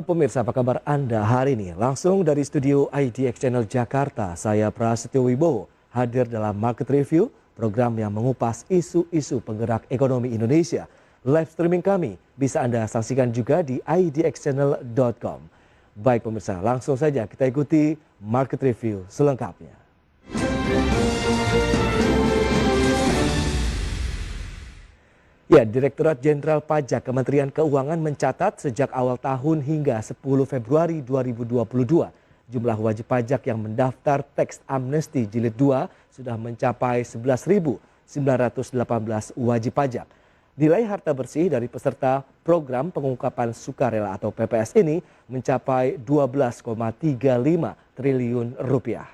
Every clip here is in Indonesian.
pemirsa, apa kabar Anda hari ini? Langsung dari studio IDX Channel Jakarta, saya Prasetyo Wibowo hadir dalam Market Review, program yang mengupas isu-isu penggerak ekonomi Indonesia. Live streaming kami bisa Anda saksikan juga di idxchannel.com. Baik pemirsa, langsung saja kita ikuti Market Review selengkapnya. Ya, Direktorat Jenderal Pajak Kementerian Keuangan mencatat sejak awal tahun hingga 10 Februari 2022, jumlah wajib pajak yang mendaftar teks amnesti jilid 2 sudah mencapai 11.918 wajib pajak. Nilai harta bersih dari peserta program pengungkapan sukarela atau PPS ini mencapai 12,35 triliun rupiah.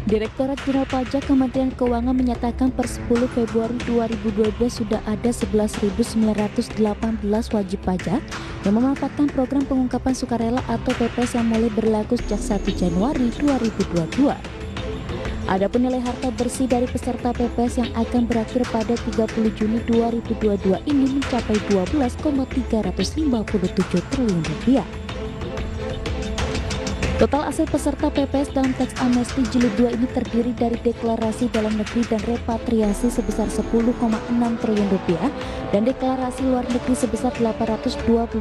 Direktorat Jenderal Pajak Kementerian Keuangan menyatakan per 10 Februari 2022 sudah ada 11.918 wajib pajak yang memanfaatkan program pengungkapan sukarela atau PPS yang mulai berlaku sejak 1 Januari 2022. Adapun nilai harta bersih dari peserta PPS yang akan berakhir pada 30 Juni 2022 ini mencapai 12,357 triliun rupiah. Total aset peserta PPS dalam teks amnesti jilid 2 ini terdiri dari deklarasi dalam negeri dan repatriasi sebesar 10,6 triliun rupiah dan deklarasi luar negeri sebesar 823,14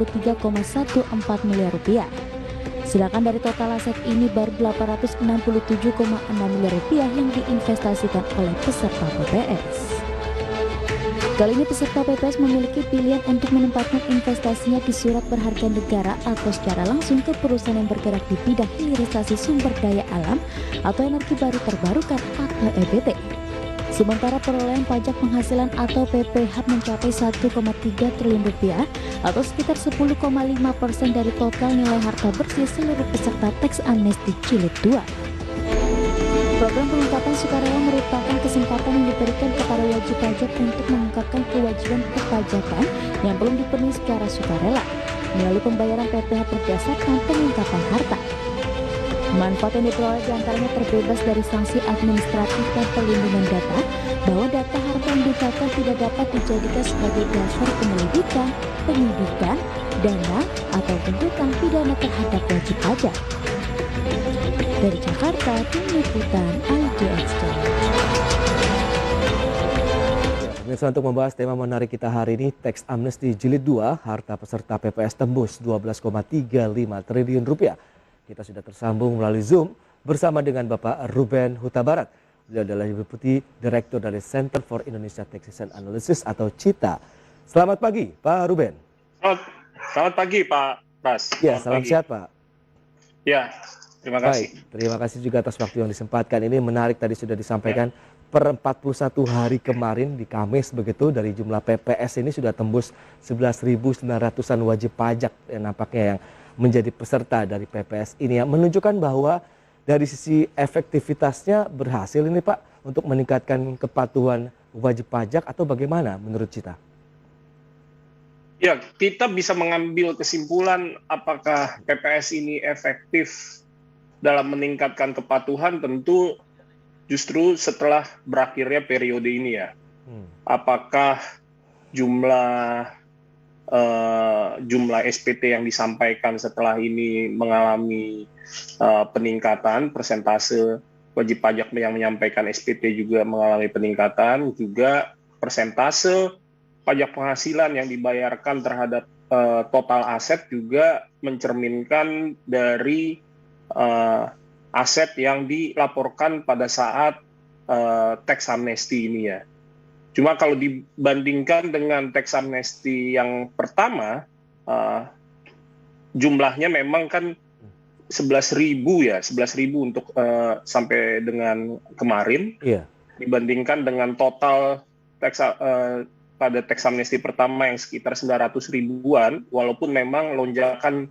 miliar rupiah. Sedangkan dari total aset ini baru 867,6 miliar rupiah yang diinvestasikan oleh peserta PPS. Kali ini peserta PPS memiliki pilihan untuk menempatkan investasinya di surat berharga negara atau secara langsung ke perusahaan yang bergerak di bidang hilirisasi sumber daya alam atau energi baru terbarukan atau EBT. Sementara perolehan pajak penghasilan atau PPH mencapai 1,3 triliun rupiah atau sekitar 10,5% dari total nilai harta bersih seluruh peserta teks amnesti jilid 2. Program pengungkapan sukarela merupakan kesempatan yang diberikan kepada wajib pajak untuk mengungkapkan kewajiban perpajakan yang belum dipenuhi secara sukarela melalui pembayaran PPH berdasarkan pengungkapan harta. Manfaat yang diperoleh diantaranya terbebas dari sanksi administratif dan perlindungan data, bahwa data harta yang didata tidak dapat dijadikan sebagai dasar penyelidikan, penyidikan, dana, atau tuntutan pidana terhadap wajib pajak. Dari Jakarta, tim liputan IDX Channel. Pemirsa, untuk membahas tema menarik kita hari ini, teks amnesti jilid 2, harta peserta PPS tembus 12,35 triliun rupiah. Kita sudah tersambung melalui Zoom bersama dengan Bapak Ruben Huta Barat. Beliau adalah Deputi Direktur dari Center for Indonesia Taxation Analysis atau CITA. Selamat pagi, Pak Ruben. Selamat pagi, Pak Pras. Ya, salam sehat, Pak. Ya, terima kasih. Baik, terima kasih juga atas waktu yang disempatkan. Ini menarik, tadi sudah disampaikan per 41 hari kemarin di Kamis begitu, dari jumlah PPS ini sudah tembus 11.900-an wajib pajak yang nampaknya yang menjadi peserta dari PPS ini, yang menunjukkan bahwa dari sisi efektivitasnya berhasil ini Pak untuk meningkatkan kepatuhan wajib pajak atau bagaimana menurut Cita? Ya, kita bisa mengambil kesimpulan apakah PPS ini efektif dalam meningkatkan kepatuhan tentu justru setelah berakhirnya periode ini ya. Apakah jumlah SPT yang disampaikan setelah ini mengalami peningkatan, persentase wajib pajak yang menyampaikan SPT juga mengalami peningkatan, juga persentase pajak penghasilan yang dibayarkan terhadap total aset juga mencerminkan dari aset yang dilaporkan pada saat teks amnesti ini ya. Cuma kalau dibandingkan dengan teks amnesti yang pertama, jumlahnya memang kan 11.000 ya, 11.000 untuk sampai dengan kemarin. Yeah. Dibandingkan dengan total pada teks amnesti pertama yang sekitar 900 ribuan, walaupun memang lonjakan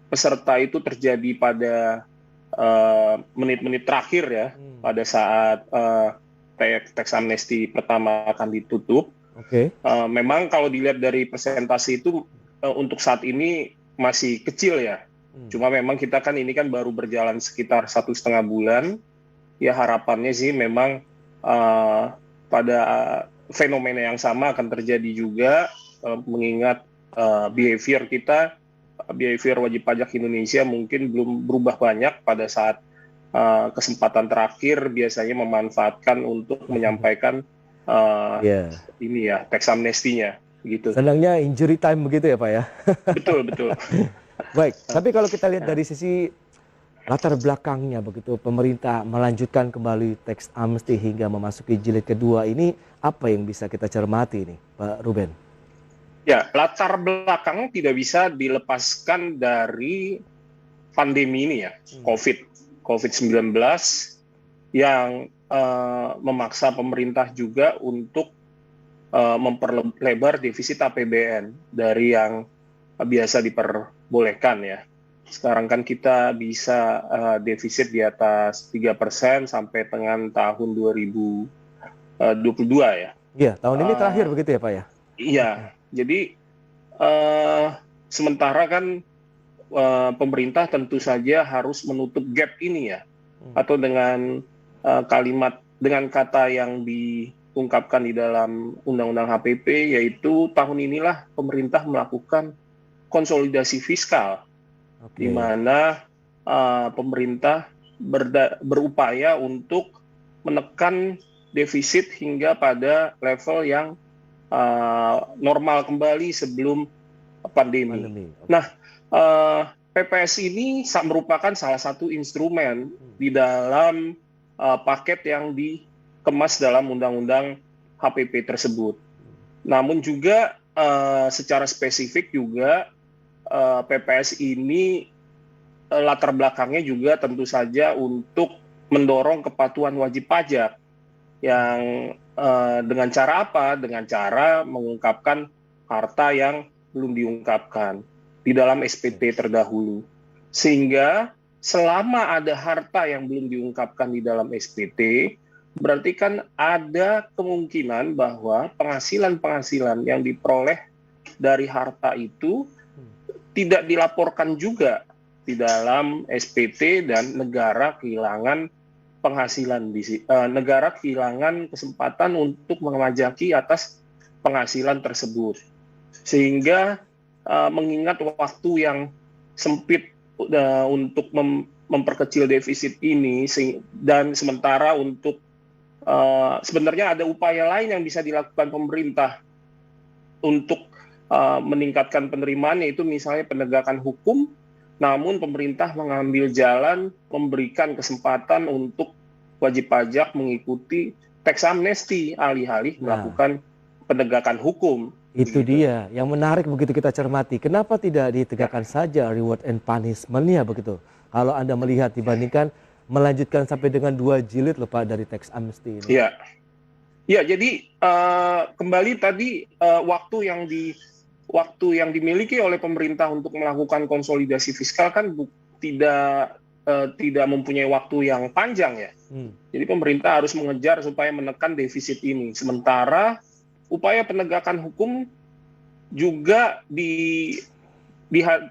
peserta itu terjadi pada menit-menit terakhir ya, pada saat teks amnesti pertama akan ditutup. Memang kalau dilihat dari persentase itu untuk saat ini masih kecil ya. Cuma memang kita kan ini kan baru berjalan sekitar 1,5 bulan. Ya harapannya sih memang pada fenomena yang sama akan terjadi juga, mengingat behavior kita, behavior wajib pajak Indonesia mungkin belum berubah banyak pada saat kesempatan terakhir biasanya memanfaatkan untuk menyampaikan ini ya tax amnestinya gitu. Senangnya injury time begitu ya Pak ya? Betul, betul. Baik, tapi kalau kita lihat dari sisi latar belakangnya begitu pemerintah melanjutkan kembali tax amnesty hingga memasuki jilid kedua ini, apa yang bisa kita cermati nih Pak Ruben? Ya, latar belakang tidak bisa dilepaskan dari pandemi ini ya, COVID-19 yang memaksa pemerintah juga untuk memperlebar defisit APBN dari yang biasa diperbolehkan ya. Sekarang kan kita bisa defisit di atas 3% sampai dengan tahun 2022 ya. Iya, tahun ini terakhir begitu ya Pak ya? Iya, jadi sementara kan pemerintah tentu saja harus menutup gap ini ya, atau dengan dengan kata yang diungkapkan di dalam Undang-Undang HPP, yaitu tahun inilah pemerintah melakukan konsolidasi fiskal, di mana pemerintah berupaya untuk menekan defisit hingga pada level yang normal kembali sebelum pandemi. Nah, PPS ini merupakan salah satu instrumen di dalam paket yang dikemas dalam Undang-Undang HPP tersebut. Namun juga secara spesifik juga PPS ini latar belakangnya juga tentu saja untuk mendorong kepatuhan wajib pajak yang dengan cara apa? Dengan cara mengungkapkan harta yang belum diungkapkan di dalam SPT terdahulu. Sehingga selama ada harta yang belum diungkapkan di dalam SPT, berarti kan ada kemungkinan bahwa penghasilan-penghasilan yang diperoleh dari harta itu tidak dilaporkan juga di dalam SPT dan negara kehilangan penghasilan negara kehilangan kesempatan untuk memajaki atas penghasilan tersebut. Sehingga mengingat waktu yang sempit untuk memperkecil defisit ini dan sementara untuk sebenarnya ada upaya lain yang bisa dilakukan pemerintah untuk meningkatkan penerimaan, yaitu misalnya penegakan hukum. Namun pemerintah mengambil jalan memberikan kesempatan untuk wajib pajak mengikuti tax amnesty alih-alih melakukan penegakan hukum. Itu dia yang menarik begitu kita cermati. Kenapa tidak ditegakkan saja reward and punishment-nya begitu? Kalau Anda melihat dibandingkan melanjutkan sampai dengan 2 jilid loh Pak dari tax amnesty ini. Iya. Ya, jadi kembali tadi waktu yang dimiliki oleh pemerintah untuk melakukan konsolidasi fiskal kan tidak mempunyai waktu yang panjang ya. Jadi pemerintah harus mengejar supaya menekan defisit ini. Sementara upaya penegakan hukum juga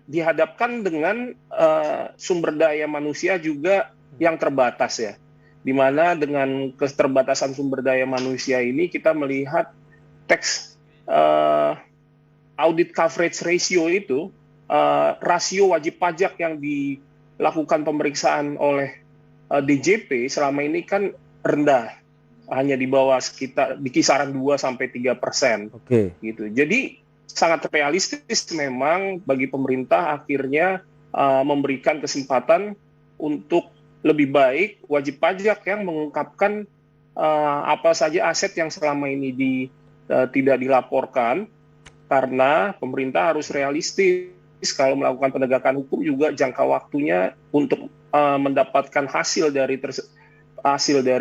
dihadapkan dengan sumber daya manusia juga yang terbatas ya. Di mana dengan keterbatasan sumber daya manusia ini kita melihat tax audit coverage ratio itu, rasio wajib pajak yang dilakukan pemeriksaan oleh DJP selama ini kan rendah, hanya di bawah di kisaran 2-3%. Gitu. Jadi sangat realistis memang bagi pemerintah akhirnya memberikan kesempatan untuk lebih baik wajib pajak yang mengungkapkan apa saja aset yang selama ini tidak dilaporkan. Karena pemerintah harus realistis kalau melakukan penegakan hukum juga jangka waktunya untuk mendapatkan hasil dari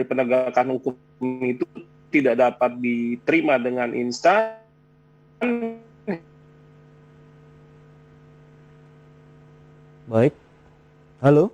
penegakan hukum itu tidak dapat diterima dengan instan. Baik, halo.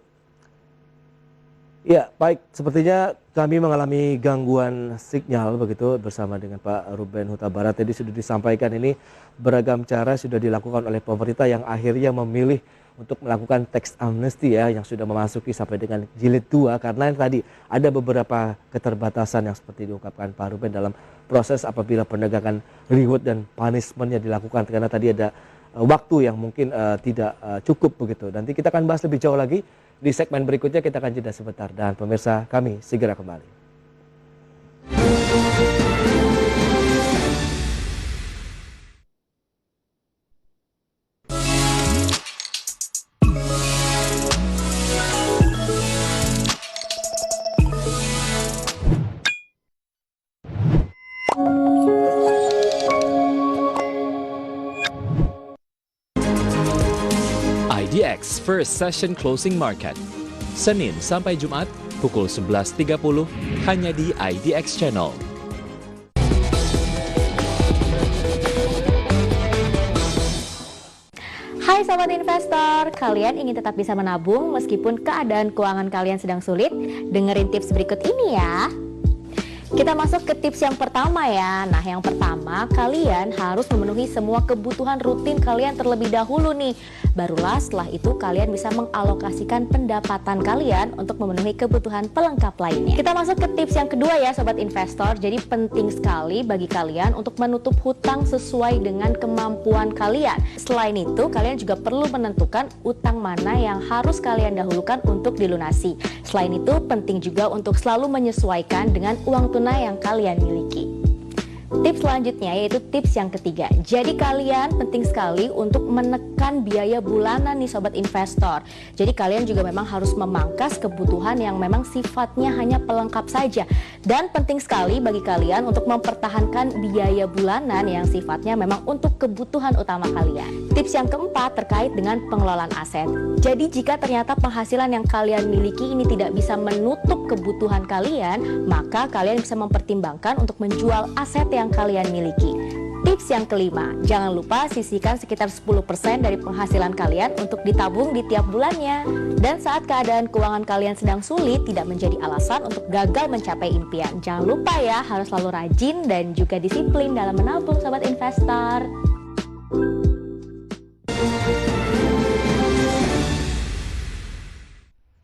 Ya, baik. Sepertinya kami mengalami gangguan sinyal begitu bersama dengan Pak Ruben Huta Barat. Tadi sudah disampaikan ini beragam cara sudah dilakukan oleh pemerintah yang akhirnya memilih untuk melakukan tax amnesty ya yang sudah memasuki sampai dengan jilid 2 karena tadi ada beberapa keterbatasan yang seperti diungkapkan Pak Ruben dalam proses apabila penegakan reward dan punishment-nya dilakukan karena tadi ada waktu yang mungkin tidak cukup begitu. Nanti kita akan bahas lebih jauh lagi di segmen berikutnya. Kita akan jeda sebentar dan pemirsa kami segera kembali. IDX First Session Closing Market, Senin sampai Jumat pukul 11.30 hanya di IDX Channel. Hai Sobat Investor, kalian ingin tetap bisa menabung meskipun keadaan keuangan kalian sedang sulit? Dengerin tips berikut ini ya. Kita masuk ke tips yang pertama ya. Nah, yang pertama, kalian harus memenuhi semua kebutuhan rutin kalian terlebih dahulu nih. Barulah setelah itu kalian bisa mengalokasikan pendapatan kalian untuk memenuhi kebutuhan pelengkap lainnya. Kita masuk ke tips yang kedua ya Sobat Investor. Jadi penting sekali bagi kalian untuk menutup hutang sesuai dengan kemampuan kalian. Selain itu, kalian juga perlu menentukan utang mana yang harus kalian dahulukan untuk dilunasi. Selain itu, penting juga untuk selalu menyesuaikan dengan uang tunai yang kalian miliki. Tips selanjutnya yaitu tips yang ketiga. Jadi kalian penting sekali untuk menekan biaya bulanan nih Sobat Investor. Jadi kalian juga memang harus memangkas kebutuhan yang memang sifatnya hanya pelengkap saja. Dan penting sekali bagi kalian untuk mempertahankan biaya bulanan yang sifatnya memang untuk kebutuhan utama kalian. Tips yang keempat terkait dengan pengelolaan aset. Jadi jika ternyata penghasilan yang kalian miliki ini tidak bisa menutup kebutuhan kalian, maka kalian bisa mempertimbangkan untuk menjual aset yang kalian miliki. Tips yang kelima, jangan lupa sisihkan sekitar 10% dari penghasilan kalian untuk ditabung di tiap bulannya. Dan saat keadaan keuangan kalian sedang sulit, tidak menjadi alasan untuk gagal mencapai impian. Jangan lupa ya, harus selalu rajin dan juga disiplin dalam menabung Sobat Investor.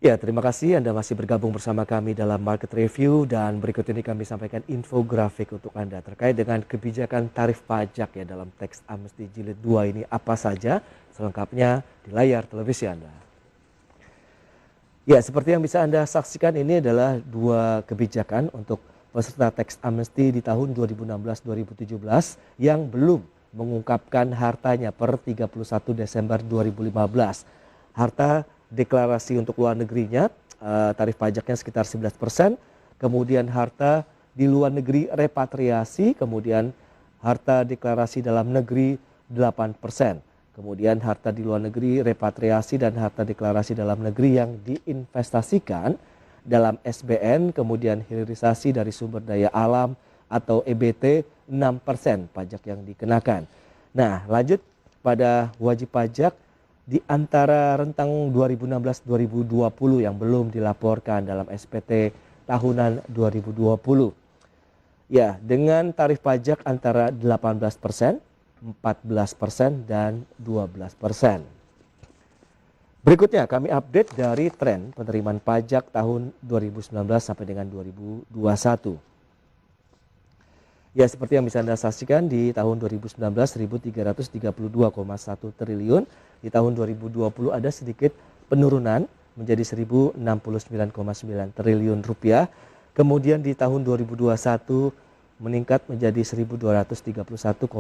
Ya, terima kasih Anda masih bergabung bersama kami dalam Market Review, dan berikut ini kami sampaikan infografik untuk Anda terkait dengan kebijakan tarif pajak ya dalam teks amnesti jilid 2 ini apa saja, selengkapnya di layar televisi Anda. Ya, seperti yang bisa Anda saksikan, ini adalah dua kebijakan untuk peserta teks amnesti di tahun 2016-2017 yang belum mengungkapkan hartanya per 31 Desember 2015. Harta deklarasi untuk luar negerinya, tarif pajaknya sekitar 11%, kemudian harta di luar negeri repatriasi, kemudian harta deklarasi dalam negeri 8%, kemudian harta di luar negeri repatriasi dan harta deklarasi dalam negeri yang diinvestasikan dalam SBN, kemudian hilirisasi dari sumber daya alam atau EBT 6% pajak yang dikenakan. Nah, lanjut pada wajib pajak di antara rentang 2016-2020 yang belum dilaporkan dalam SPT tahunan 2020. Ya, dengan tarif pajak antara 18%, 14% dan 12%. Berikutnya kami update dari tren penerimaan pajak tahun 2019 sampai dengan 2021. Ya, seperti yang bisa Anda saksikan, di tahun 2019 1.332,1 triliun, di tahun 2020 ada sedikit penurunan menjadi 1.069,9 triliun rupiah. Kemudian di tahun 2021 meningkat menjadi 1.231,8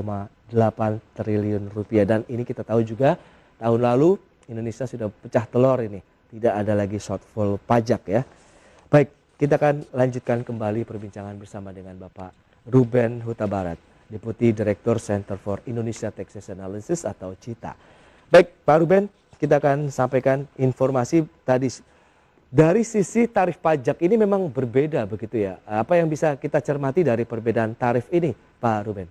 triliun rupiah. Dan ini kita tahu juga tahun lalu Indonesia sudah pecah telur ini, tidak ada lagi shortfall pajak ya. Baik, kita akan lanjutkan kembali perbincangan bersama dengan Bapak Ruben Huta Barat, Deputi Direktur Center for Indonesia Tax Analysis atau CITA. Baik, Pak Ruben, kita akan sampaikan informasi tadi. Dari sisi tarif pajak ini memang berbeda begitu ya. Apa yang bisa kita cermati dari perbedaan tarif ini, Pak Ruben?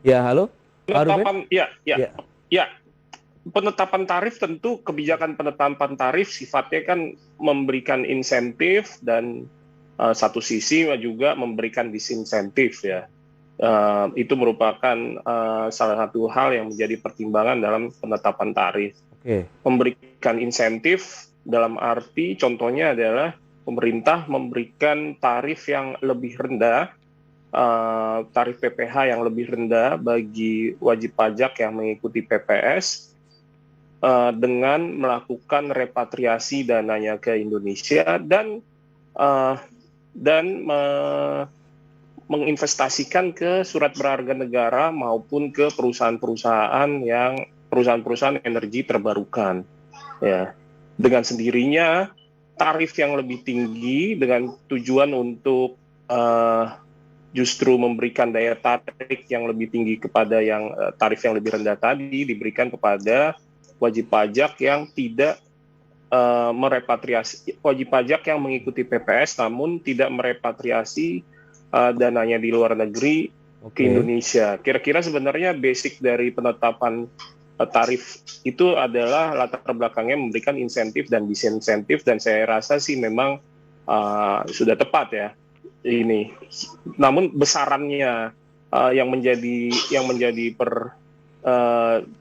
Ya, halo? Pak Ruben? Ya. Penetapan tarif, tentu kebijakan penetapan tarif sifatnya kan memberikan insentif dan satu sisi juga memberikan disinsentif ya. Itu merupakan salah satu hal yang menjadi pertimbangan dalam penetapan tarif. Oke. Memberikan insentif dalam arti contohnya adalah pemerintah memberikan tarif yang lebih rendah, tarif PPh yang lebih rendah bagi wajib pajak yang mengikuti PPS dengan melakukan repatriasi dananya ke Indonesia dan menginvestasikan ke surat berharga negara maupun ke perusahaan-perusahaan energi terbarukan. Ya, dengan sendirinya tarif yang lebih tinggi dengan tujuan untuk justru memberikan daya tarik yang lebih tinggi kepada yang tarif yang lebih rendah tadi diberikan kepada wajib pajak yang tidak merepatriasi, wajib pajak yang mengikuti PPS namun tidak merepatriasi dananya di luar negeri ke Indonesia. Kira-kira sebenarnya basic dari penetapan tarif itu adalah latar belakangnya memberikan insentif dan disinsentif, dan saya rasa sih memang sudah tepat ya ini. Namun besarannya yang menjadi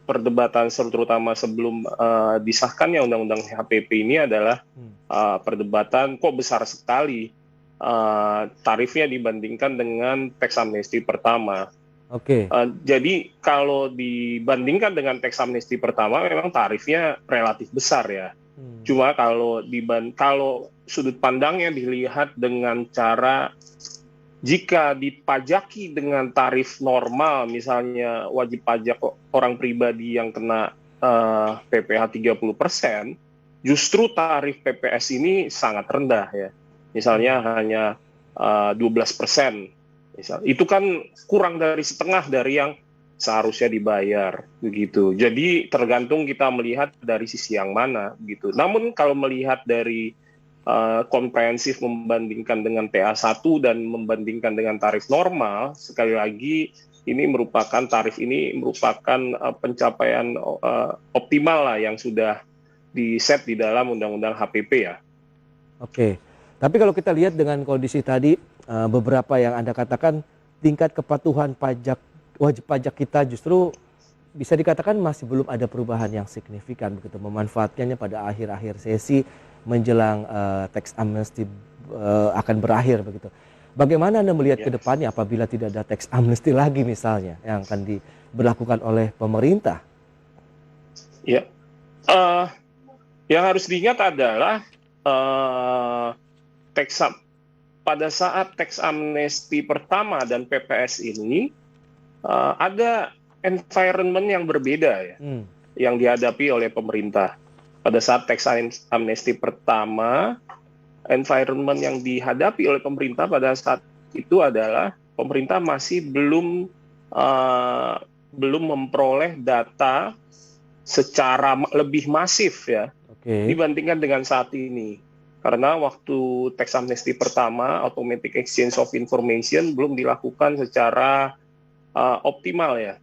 perdebatan terutama sebelum disahkannya Undang-Undang HPP ini adalah perdebatan kok besar sekali tarifnya dibandingkan dengan teks amnesti pertama. Jadi kalau dibandingkan dengan teks amnesti pertama memang tarifnya relatif besar ya. Cuma kalau sudut pandangnya dilihat dengan cara jika dipajaki dengan tarif normal, misalnya wajib pajak orang pribadi yang kena PPh 30%, justru tarif PPS ini sangat rendah ya. Misalnya hanya 12%. Itu kan kurang dari setengah dari yang seharusnya dibayar begitu. Jadi tergantung kita melihat dari sisi yang mana gitu. Namun kalau melihat dari komprehensif membandingkan dengan TA1 dan membandingkan dengan tarif normal, sekali lagi tarif ini merupakan pencapaian optimal lah yang sudah di-set di dalam Undang-Undang HPP ya. Tapi kalau kita lihat dengan kondisi tadi, beberapa yang Anda katakan tingkat kepatuhan wajib pajak kita justru bisa dikatakan masih belum ada perubahan yang signifikan begitu, memanfaatkannya pada akhir-akhir sesi menjelang teks amnesti akan berakhir begitu. Bagaimana Anda melihat ke depannya apabila tidak ada teks amnesti lagi misalnya yang akan diberlakukan oleh pemerintah? Ya, yang harus diingat adalah pada saat teks amnesti pertama dan PPS ini ada environment yang berbeda ya, yang dihadapi oleh pemerintah. Pada saat teks amnesti pertama, environment yang dihadapi oleh pemerintah pada saat itu adalah pemerintah masih belum memperoleh data secara lebih masif ya, dibandingkan dengan saat ini. Karena waktu teks amnesti pertama, automatic exchange of information belum dilakukan secara optimal ya.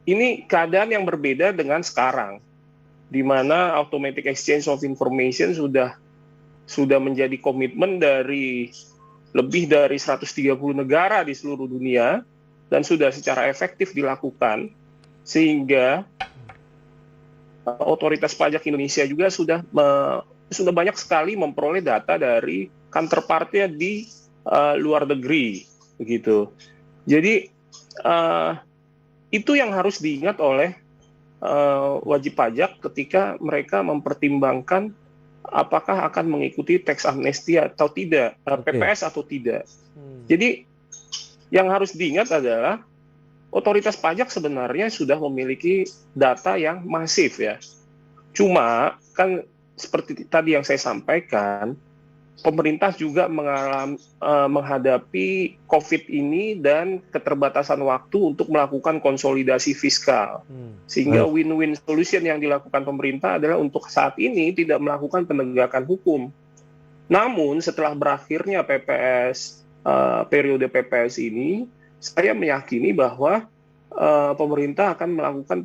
Ini keadaan yang berbeda dengan sekarang, di mana automatic exchange of information sudah menjadi komitmen dari lebih dari 130 negara di seluruh dunia dan sudah secara efektif dilakukan, sehingga otoritas pajak Indonesia juga sudah banyak sekali memperoleh data dari counterpartnya di luar negeri begitu. Jadi itu yang harus diingat oleh wajib pajak ketika mereka mempertimbangkan apakah akan mengikuti teks amnesti atau tidak, PPS atau tidak. Jadi yang harus diingat adalah otoritas pajak sebenarnya sudah memiliki data yang masif ya. Cuma kan seperti tadi yang saya sampaikan, pemerintah juga menghadapi COVID ini dan keterbatasan waktu untuk melakukan konsolidasi fiskal. Sehingga win-win solution yang dilakukan pemerintah adalah untuk saat ini tidak melakukan penegakan hukum. Namun setelah berakhirnya PPS, periode PPS ini, saya meyakini bahwa pemerintah akan melakukan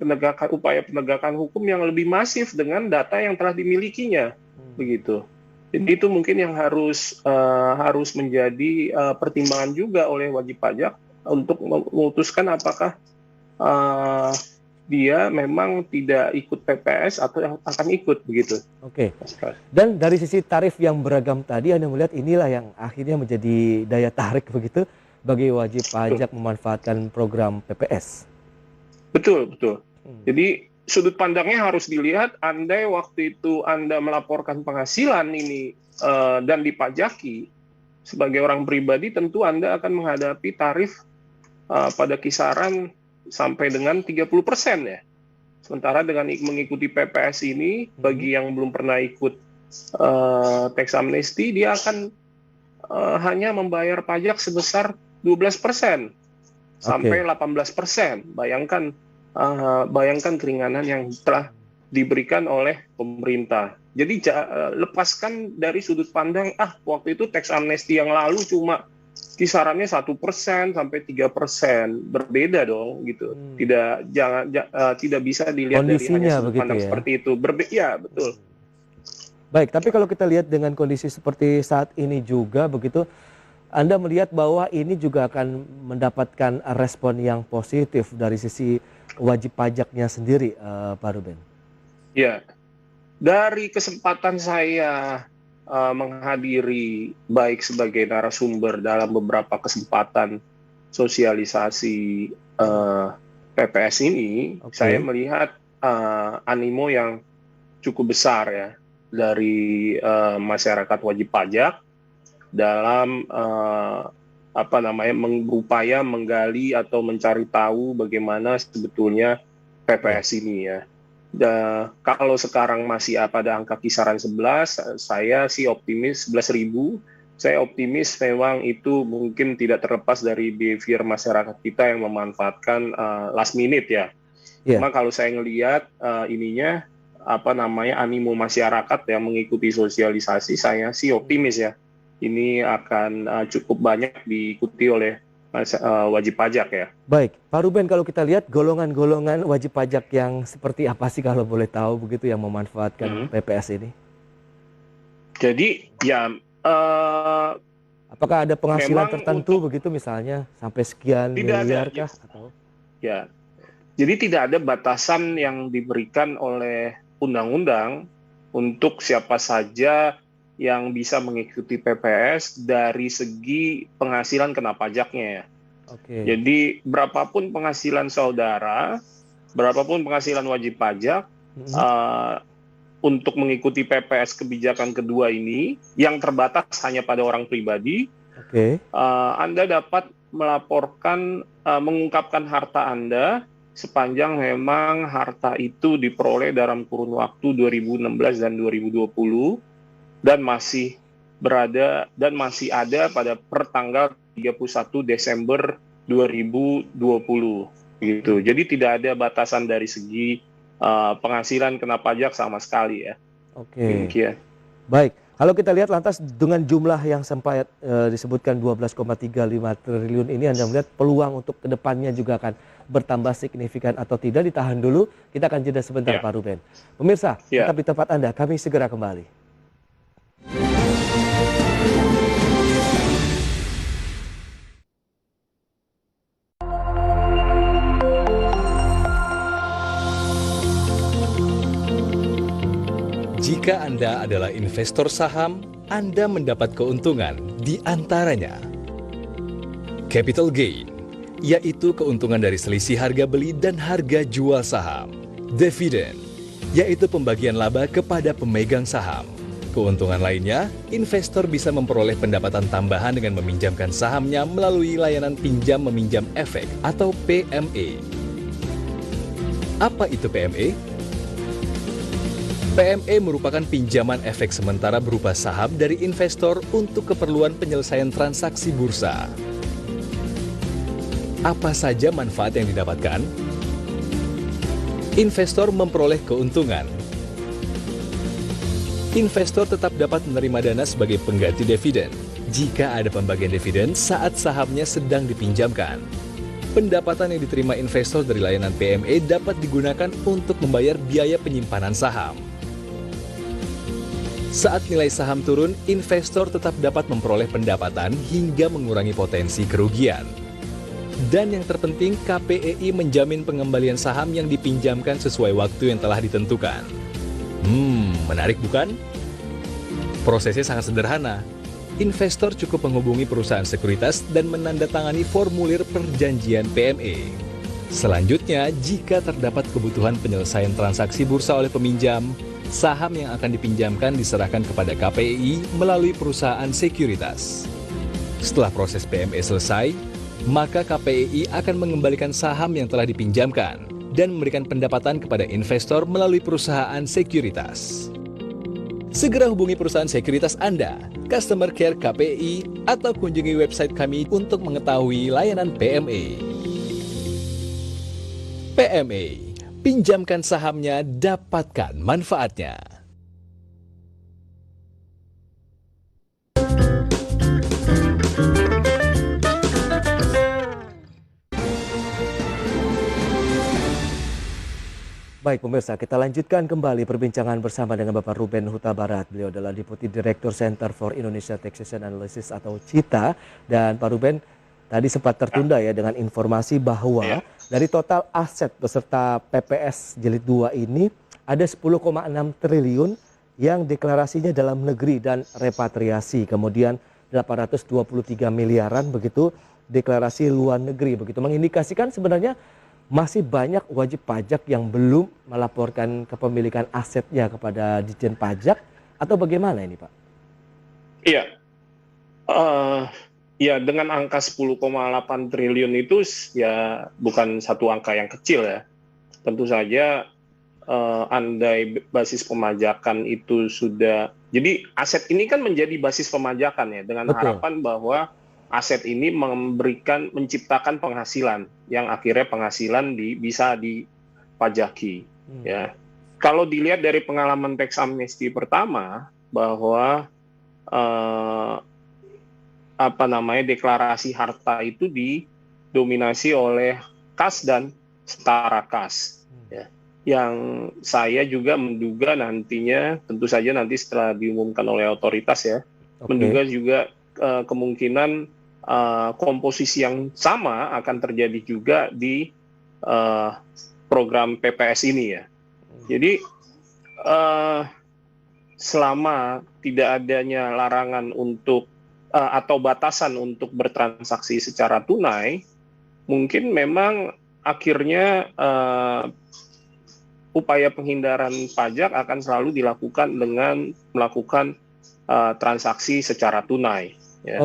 upaya penegakan hukum yang lebih masif dengan data yang telah dimilikinya. Begitu. Jadi itu mungkin yang harus menjadi pertimbangan juga oleh wajib pajak untuk memutuskan apakah dia memang tidak ikut PPS atau yang akan ikut begitu. Oke. Dan dari sisi tarif yang beragam tadi, Anda melihat inilah yang akhirnya menjadi daya tarik begitu bagi wajib pajak memanfaatkan program PPS. Betul. Jadi sudut pandangnya harus dilihat, andai waktu itu Anda melaporkan penghasilan ini dan dipajaki sebagai orang pribadi, tentu Anda akan menghadapi tarif pada kisaran sampai dengan 30% ya. Sementara dengan mengikuti PPS ini, bagi yang belum pernah ikut tax amnesty, dia akan hanya membayar pajak sebesar 12% sampai 18%. Bayangkan keringanan yang telah diberikan oleh pemerintah. Jadi lepaskan dari sudut pandang, waktu itu tax amnesty yang lalu cuma kisarannya 1% sampai 3%, berbeda dong gitu. Tidak bisa dilihat kondisinya dari hanya sudut pandang seperti itu. Ya, betul. Baik, tapi kalau kita lihat dengan kondisi seperti saat ini juga begitu, Anda melihat bahwa ini juga akan mendapatkan respon yang positif dari sisi wajib pajaknya sendiri, Pak Ruben. Ya, dari kesempatan saya menghadiri baik sebagai narasumber dalam beberapa kesempatan sosialisasi PPS ini, saya melihat animo yang cukup besar ya dari masyarakat wajib pajak dalam berupaya menggali atau mencari tahu bagaimana sebetulnya PPS ini ya. Kalau sekarang masih pada angka kisaran 11, saya sih optimis 11.000. Saya optimis memang itu mungkin tidak terlepas dari behavior masyarakat kita yang memanfaatkan last minute ya. Cuma kalau saya ngelihat animo masyarakat yang mengikuti sosialisasi, saya sih optimis ya. Ini akan cukup banyak diikuti oleh wajib pajak ya. Baik, Pak Ruben, kalau kita lihat golongan-golongan wajib pajak yang seperti apa sih kalau boleh tahu begitu yang memanfaatkan PPS ini? Jadi ya, apakah ada penghasilan tertentu begitu misalnya sampai sekian miliar kah? Ya, jadi tidak ada batasan yang diberikan oleh undang-undang untuk siapa saja yang bisa mengikuti PPS dari segi penghasilan kena pajaknya ya. Jadi berapapun penghasilan saudara, berapapun penghasilan wajib pajak, untuk mengikuti PPS kebijakan kedua ini, yang terbatas hanya pada orang pribadi, Anda dapat melaporkan, mengungkapkan harta Anda sepanjang memang harta itu diperoleh dalam kurun waktu 2016 dan 2020, dan masih ada pada pertanggal 31 Desember 2020 gitu. Jadi tidak ada batasan dari segi penghasilan kena pajak sama sekali ya. Demikian. Baik, kalau kita lihat lantas dengan jumlah yang sempat disebutkan 12,35 triliun ini, Anda melihat peluang untuk kedepannya juga akan bertambah signifikan atau tidak? Ditahan dulu, kita akan jeda sebentar Pak Ruben. Pemirsa, tetap di tempat Anda, kami segera kembali. Jika Anda adalah investor saham, Anda mendapat keuntungan di antaranya capital gain, yaitu keuntungan dari selisih harga beli dan harga jual saham. Dividen, yaitu pembagian laba kepada pemegang saham. Keuntungan lainnya, investor bisa memperoleh pendapatan tambahan dengan meminjamkan sahamnya melalui layanan pinjam meminjam efek atau PME. Apa itu PME? PME merupakan pinjaman efek sementara berupa saham dari investor untuk keperluan penyelesaian transaksi bursa. Apa saja manfaat yang didapatkan? Investor memperoleh keuntungan. Investor tetap dapat menerima dana sebagai pengganti dividen jika ada pembagian dividen saat sahamnya sedang dipinjamkan. Pendapatan yang diterima investor dari layanan PME dapat digunakan untuk membayar biaya penyimpanan saham. Saat nilai saham turun, investor tetap dapat memperoleh pendapatan hingga mengurangi potensi kerugian. Dan yang terpenting, KPEI menjamin pengembalian saham yang dipinjamkan sesuai waktu yang telah ditentukan. Menarik bukan? Prosesnya sangat sederhana. Investor cukup menghubungi perusahaan sekuritas dan menandatangani formulir perjanjian PME. Selanjutnya, jika terdapat kebutuhan penyelesaian transaksi bursa oleh peminjam, saham yang akan dipinjamkan diserahkan kepada KPEI melalui perusahaan sekuritas. Setelah proses PME selesai, maka KPEI akan mengembalikan saham yang telah dipinjamkan dan memberikan pendapatan kepada investor melalui perusahaan sekuritas. Segera hubungi perusahaan sekuritas Anda, Customer Care KPEI, atau kunjungi website kami untuk mengetahui layanan PME. PME, pinjamkan sahamnya, dapatkan manfaatnya. Baik pemirsa, kita lanjutkan kembali perbincangan bersama dengan Bapak Ruben Huta Barat. Beliau adalah Deputi Direktur Center for Indonesia Taxation Analysis atau CITA. Dan Pak Ruben tadi sempat tertunda ya dengan informasi bahwa dari total aset beserta PPS Jilid 2 ini ada 10,6 triliun yang deklarasinya dalam negeri dan repatriasi. Kemudian 823 miliaran begitu deklarasi luar negeri begitu. Mengindikasikan sebenarnya masih banyak wajib pajak yang belum melaporkan kepemilikan asetnya kepada Ditjen Pajak atau bagaimana ini Pak? Iya, ya dengan angka 10,8 triliun itu ya bukan satu angka yang kecil ya. Tentu saja andai basis pemajakan itu sudah, jadi aset ini kan menjadi basis pemajakan ya dengan harapan bahwa aset ini menciptakan penghasilan yang akhirnya penghasilan bisa dipajaki. Ya, kalau dilihat dari pengalaman tax amnesty pertama bahwa deklarasi harta itu didominasi oleh kas dan setara kas. Ya, yang saya juga menduga nantinya, tentu saja nanti setelah diumumkan oleh otoritas ya, menduga juga kemungkinan komposisi yang sama akan terjadi juga di program PPS ini ya. Jadi selama tidak adanya larangan untuk atau batasan untuk bertransaksi secara tunai, mungkin memang akhirnya upaya penghindaran pajak akan selalu dilakukan dengan melakukan transaksi secara tunai. Ya.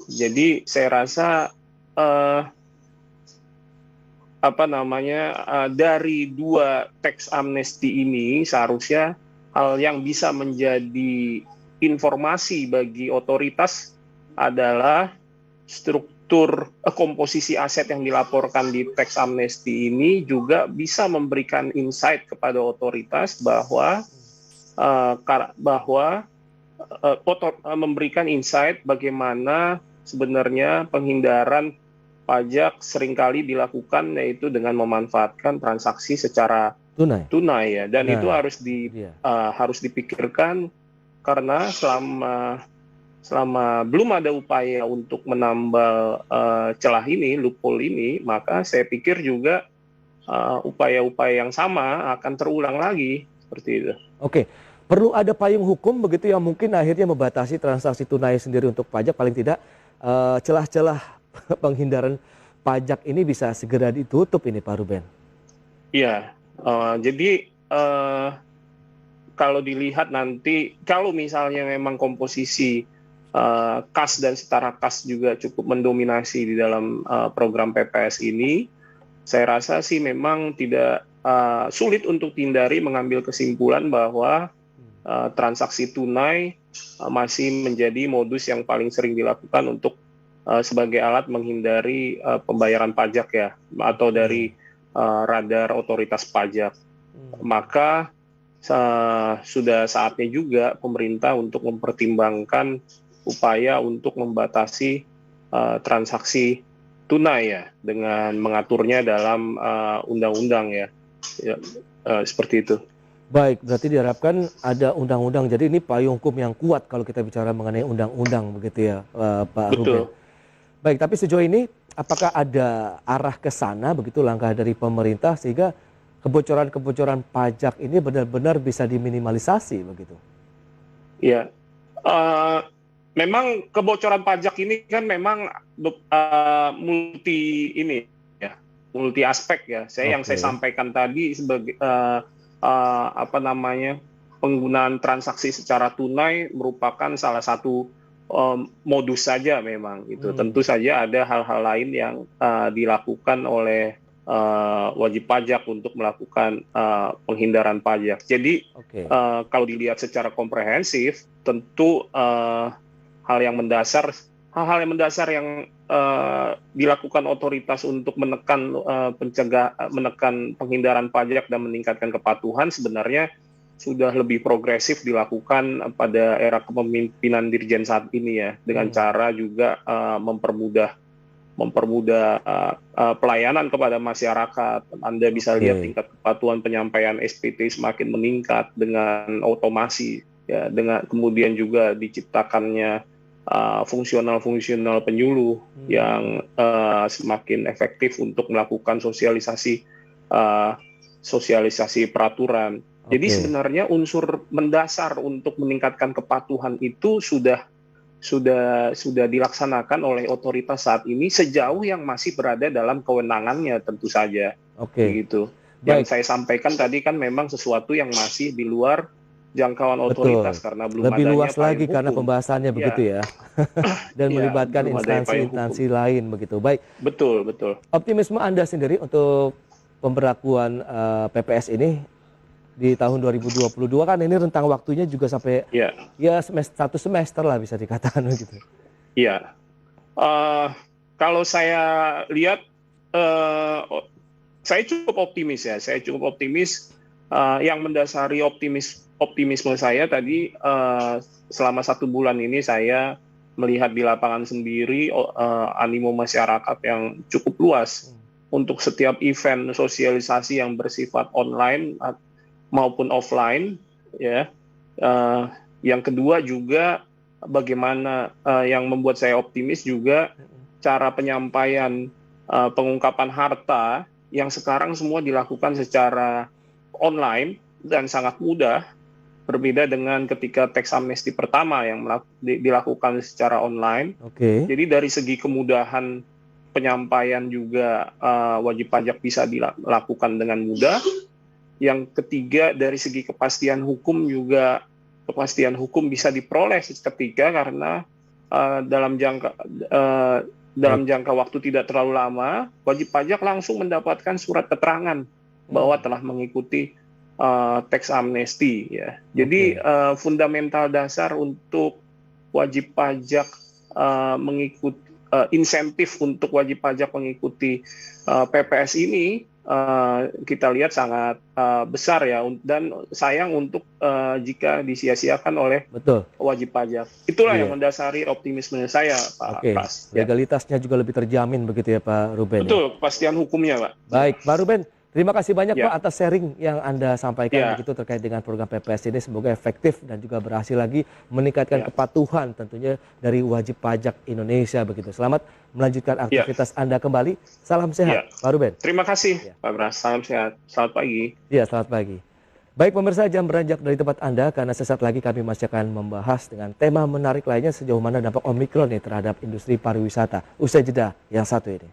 Jadi saya rasa dari dua tax amnesty ini seharusnya hal yang bisa menjadi informasi bagi otoritas adalah struktur komposisi aset yang dilaporkan di tax amnesty ini juga bisa memberikan insight kepada otoritas bahwa memberikan insight bagaimana sebenarnya penghindaran pajak seringkali dilakukan yaitu dengan memanfaatkan transaksi secara tunai ya, dan itu harus dipikirkan karena selama belum ada upaya untuk menambal celah ini, loophole ini, maka saya pikir juga upaya-upaya yang sama akan terulang lagi seperti itu. Perlu ada payung hukum begitu yang mungkin akhirnya membatasi transaksi tunai sendiri untuk pajak, paling tidak celah-celah penghindaran pajak ini bisa segera ditutup ini Pak Ruben. Iya, jadi kalau dilihat nanti, kalau misalnya memang komposisi kas dan setara kas juga cukup mendominasi di dalam program PPS ini, saya rasa sih memang tidak sulit untuk dihindari mengambil kesimpulan bahwa transaksi tunai masih menjadi modus yang paling sering dilakukan untuk sebagai alat menghindari pembayaran pajak ya, atau dari radar otoritas pajak. Maka sudah saatnya juga pemerintah untuk mempertimbangkan upaya untuk membatasi transaksi tunai ya, dengan mengaturnya dalam undang-undang ya, seperti itu. Baik, berarti diharapkan ada undang-undang. Jadi ini payung hukum yang kuat kalau kita bicara mengenai undang-undang begitu ya, Pak Ruben. Baik, tapi sejauh ini apakah ada arah ke sana begitu langkah dari pemerintah sehingga kebocoran-kebocoran pajak ini benar-benar bisa diminimalisasi begitu? Ya, memang kebocoran pajak ini kan memang multi aspek ya. Yang saya sampaikan tadi sebagai penggunaan transaksi secara tunai merupakan salah satu modus saja memang gitu. Tentu saja ada hal-hal lain yang dilakukan oleh wajib pajak untuk melakukan penghindaran pajak. Jadi kalau dilihat secara komprehensif, tentu hal-hal yang mendasar yang dilakukan otoritas untuk menekan penghindaran pajak dan meningkatkan kepatuhan sebenarnya sudah lebih progresif dilakukan pada era kepemimpinan Dirjen saat ini ya, dengan cara juga mempermudah pelayanan kepada masyarakat. Anda bisa lihat tingkat kepatuhan penyampaian SPT semakin meningkat dengan otomasi ya, dengan kemudian juga diciptakannya fungsional penyuluh yang semakin efektif untuk melakukan sosialisasi peraturan. Jadi sebenarnya unsur mendasar untuk meningkatkan kepatuhan itu sudah dilaksanakan oleh otoritas saat ini sejauh yang masih berada dalam kewenangannya tentu saja. Gitu. Yang saya sampaikan tadi kan memang sesuatu yang masih di luar jangkauan otoritas karena belum lebih adanya luas lagi hukum. Karena pembahasannya begitu ya. Dan melibatkan instansi-instansi lain begitu. Baik. Betul. Optimisme Anda sendiri untuk pemberlakuan PPS ini di tahun 2022 kan ini rentang waktunya juga sampai satu semester lah bisa dikatakan begitu. Iya. Kalau saya lihat saya cukup optimis ya. Yang mendasari optimisme saya tadi selama 1 bulan ini saya melihat di lapangan sendiri animo masyarakat yang cukup luas untuk setiap event sosialisasi yang bersifat online maupun offline ya. Yang kedua juga bagaimana yang membuat saya optimis juga cara penyampaian pengungkapan harta yang sekarang semua dilakukan secara online dan sangat mudah, berbeda dengan ketika teks amnesti pertama yang dilakukan secara online. Jadi dari segi kemudahan penyampaian juga wajib pajak bisa dilakukan dengan mudah. Yang ketiga dari segi kepastian hukum juga bisa diperoleh seketika karena dalam jangka waktu tidak terlalu lama wajib pajak langsung mendapatkan surat keterangan bahwa telah mengikuti teks amnesti ya. Jadi fundamental dasar untuk wajib pajak mengikuti insentif untuk wajib pajak mengikuti PPS ini kita lihat sangat besar ya, dan sayang untuk jika disia-siakan oleh wajib pajak. Itulah yang mendasari optimisme saya, Pak Pras. Legalitasnya juga lebih terjamin begitu ya Pak Ruben. Betul, kepastian hukumnya Pak. Baik, Pak Ruben, terima kasih banyak Pak atas sharing yang Anda sampaikan begitu terkait dengan program PPS ini. Semoga efektif dan juga berhasil lagi meningkatkan kepatuhan tentunya dari wajib pajak Indonesia begitu. Selamat melanjutkan aktivitas Anda kembali. Salam sehat, Pak Ruben. Terima kasih, Pak Pras. Salam sehat. Selamat pagi. Ya, selamat pagi. Baik pemirsa, jam beranjak dari tempat Anda karena sesaat lagi kami masih akan membahas dengan tema menarik lainnya sejauh mana dampak Omikron nih terhadap industri pariwisata. Usai jeda yang satu ini.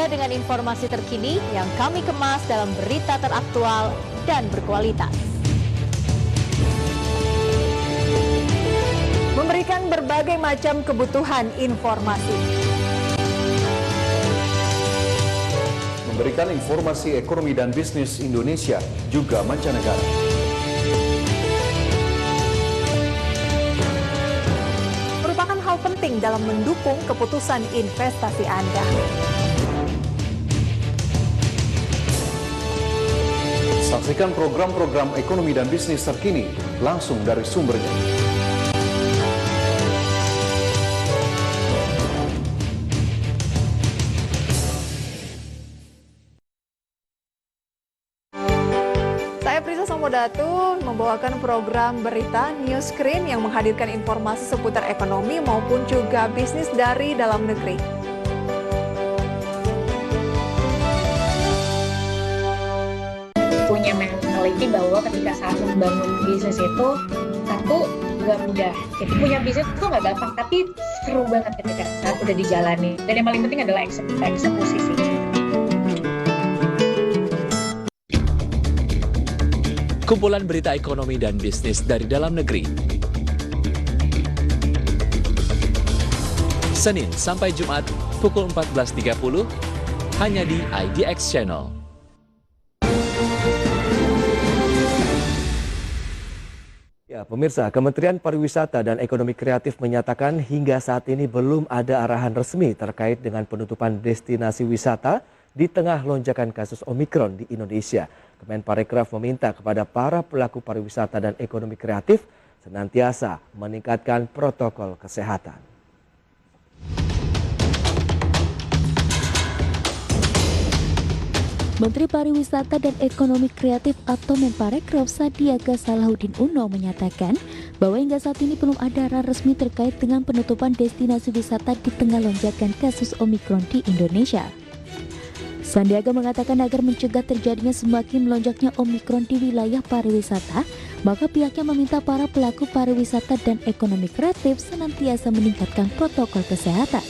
Dengan informasi terkini yang kami kemas dalam berita teraktual dan berkualitas. Memberikan berbagai macam kebutuhan informasi. Memberikan informasi ekonomi dan bisnis Indonesia juga mancanegara. Merupakan hal penting dalam mendukung keputusan investasi Anda. Saksikan program-program ekonomi dan bisnis terkini langsung dari sumbernya. Saya Prisa Samodatu membawakan program berita News Screen yang menghadirkan informasi seputar ekonomi maupun juga bisnis dari dalam negeri. Punya mentality bahwa ketika saat membangun bisnis itu satu nggak mudah. Jadi punya bisnis itu nggak gampang, tapi seru banget ketika saat udah dijalani. Dan yang paling penting adalah eksekusi sih. Kumpulan berita ekonomi dan bisnis dari dalam negeri. Senin sampai Jumat pukul 14.30 hanya di IDX Channel. Ya, pemirsa, Kementerian Pariwisata dan Ekonomi Kreatif menyatakan hingga saat ini belum ada arahan resmi terkait dengan penutupan destinasi wisata di tengah lonjakan kasus Omikron di Indonesia. Kemenparekraf meminta kepada para pelaku pariwisata dan ekonomi kreatif senantiasa meningkatkan protokol kesehatan. Menteri Pariwisata dan Ekonomi Kreatif atau Menparekraf Sandiaga Salahuddin Uno menyatakan bahwa hingga saat ini belum ada arahan resmi terkait dengan penutupan destinasi wisata di tengah lonjakan kasus Omikron di Indonesia. Sandiaga mengatakan agar mencegah terjadinya semakin melonjaknya Omikron di wilayah pariwisata, maka pihaknya meminta para pelaku pariwisata dan ekonomi kreatif senantiasa meningkatkan protokol kesehatan.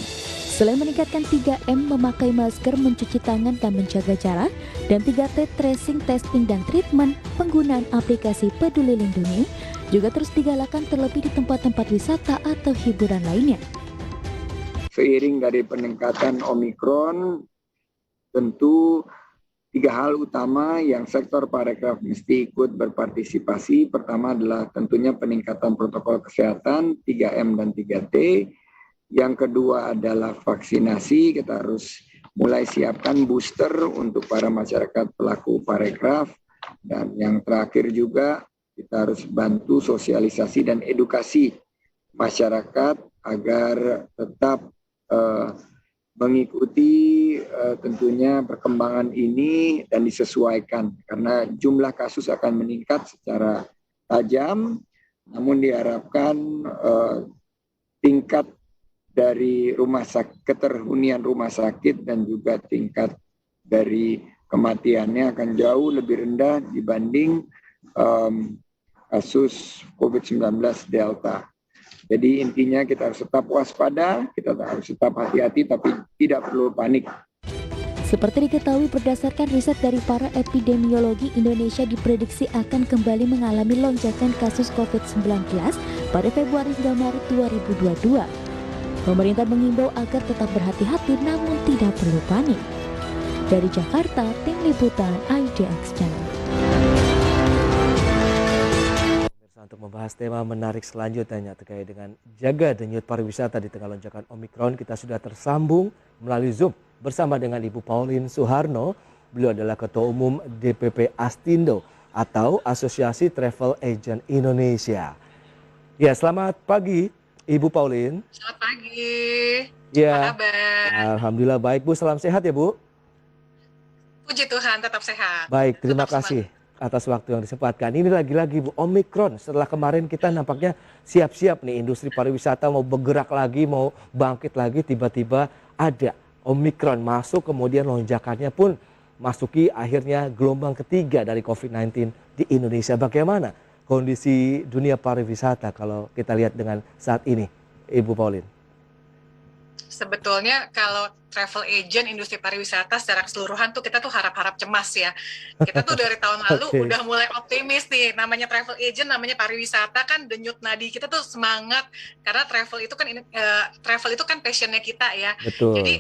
Selain meningkatkan 3M, memakai masker, mencuci tangan dan menjaga jarak, dan 3T, tracing, testing, dan treatment, penggunaan aplikasi Peduli Lindungi, juga terus digalakan terlebih di tempat-tempat wisata atau hiburan lainnya. Seiring dari peningkatan Omikron, tentu 3 hal utama yang sektor parekraf mesti ikut berpartisipasi. Pertama adalah tentunya peningkatan protokol kesehatan, 3M dan 3T. Yang kedua adalah vaksinasi, kita harus mulai siapkan booster untuk para masyarakat pelaku parekraf. Dan yang terakhir juga kita harus bantu sosialisasi dan edukasi masyarakat agar tetap mengikuti tentunya perkembangan ini dan disesuaikan. Karena jumlah kasus akan meningkat secara tajam, namun diharapkan tingkat dari keterhunian rumah sakit dan juga tingkat dari kematiannya akan jauh lebih rendah dibanding kasus COVID-19 Delta. Jadi intinya kita harus tetap waspada, kita harus tetap hati-hati tapi tidak perlu panik. Seperti diketahui berdasarkan riset dari para epidemiologi, Indonesia diprediksi akan kembali mengalami lonjakan kasus COVID-19 pada Februari hingga Maret 2022. Pemerintah mengimbau agar tetap berhati-hati namun tidak perlu panik. Dari Jakarta, Tim Liputan IDX Channel. Untuk membahas tema menarik selanjutnya terkait dengan jaga denyut pariwisata di tengah lonjakan Omikron, kita sudah tersambung melalui Zoom bersama dengan Ibu Pauline Suharno. Beliau adalah Ketua Umum DPP Astindo atau Asosiasi Travel Agent Indonesia. Ya, selamat pagi Ibu Pauline. Selamat pagi. Ya, apa kabar? Alhamdulillah baik Bu, salam sehat ya Bu. Puji Tuhan, tetap sehat. Baik, terima Tetap kasih atas waktu yang disempatkan. Ini lagi-lagi Bu, Omikron. Setelah kemarin kita nampaknya siap-siap nih industri pariwisata mau bergerak lagi, mau bangkit lagi, tiba-tiba ada Omikron masuk, kemudian lonjakannya pun masuki akhirnya gelombang ketiga dari COVID-19 di Indonesia. Bagaimana kondisi dunia pariwisata kalau kita lihat dengan saat ini, Ibu Pauline? Sebetulnya kalau travel agent, industri pariwisata secara keseluruhan tuh kita tuh harap-harap cemas ya. Kita tuh dari tahun lalu udah mulai optimis nih. Namanya travel agent, namanya pariwisata kan denyut nadi kita tuh semangat karena travel itu kan passionnya kita ya. Betul. Jadi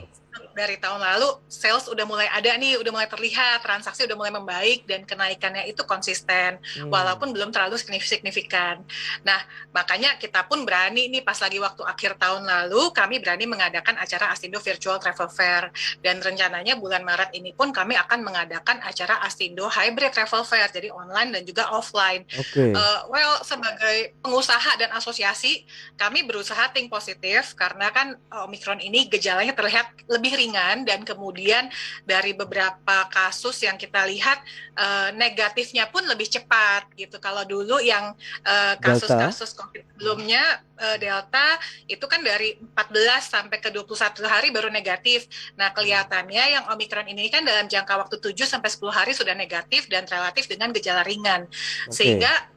dari tahun lalu sales udah mulai ada nih, udah mulai terlihat, transaksi udah mulai membaik dan kenaikannya itu konsisten walaupun belum terlalu signifikan. Nah, makanya kita pun berani nih pas lagi waktu akhir tahun lalu kami berani mengadakan acara Astindo Virtual Travel Fair dan rencananya bulan Maret ini pun kami akan mengadakan acara Astindo Hybrid Travel Fair, jadi online dan juga offline. Sebagai pengusaha dan asosiasi kami berusaha think positif karena kan Omikron ini gejalanya terlihat lebih lebih ringan, dan kemudian dari beberapa kasus yang kita lihat negatifnya pun lebih cepat gitu. Kalau dulu yang kasus-kasus COVID sebelumnya Delta itu kan dari 14 sampai ke 21 hari baru negatif. Nah, kelihatannya yang Omikron ini kan dalam jangka waktu 7 sampai 10 hari sudah negatif dan relatif dengan gejala ringan. Sehingga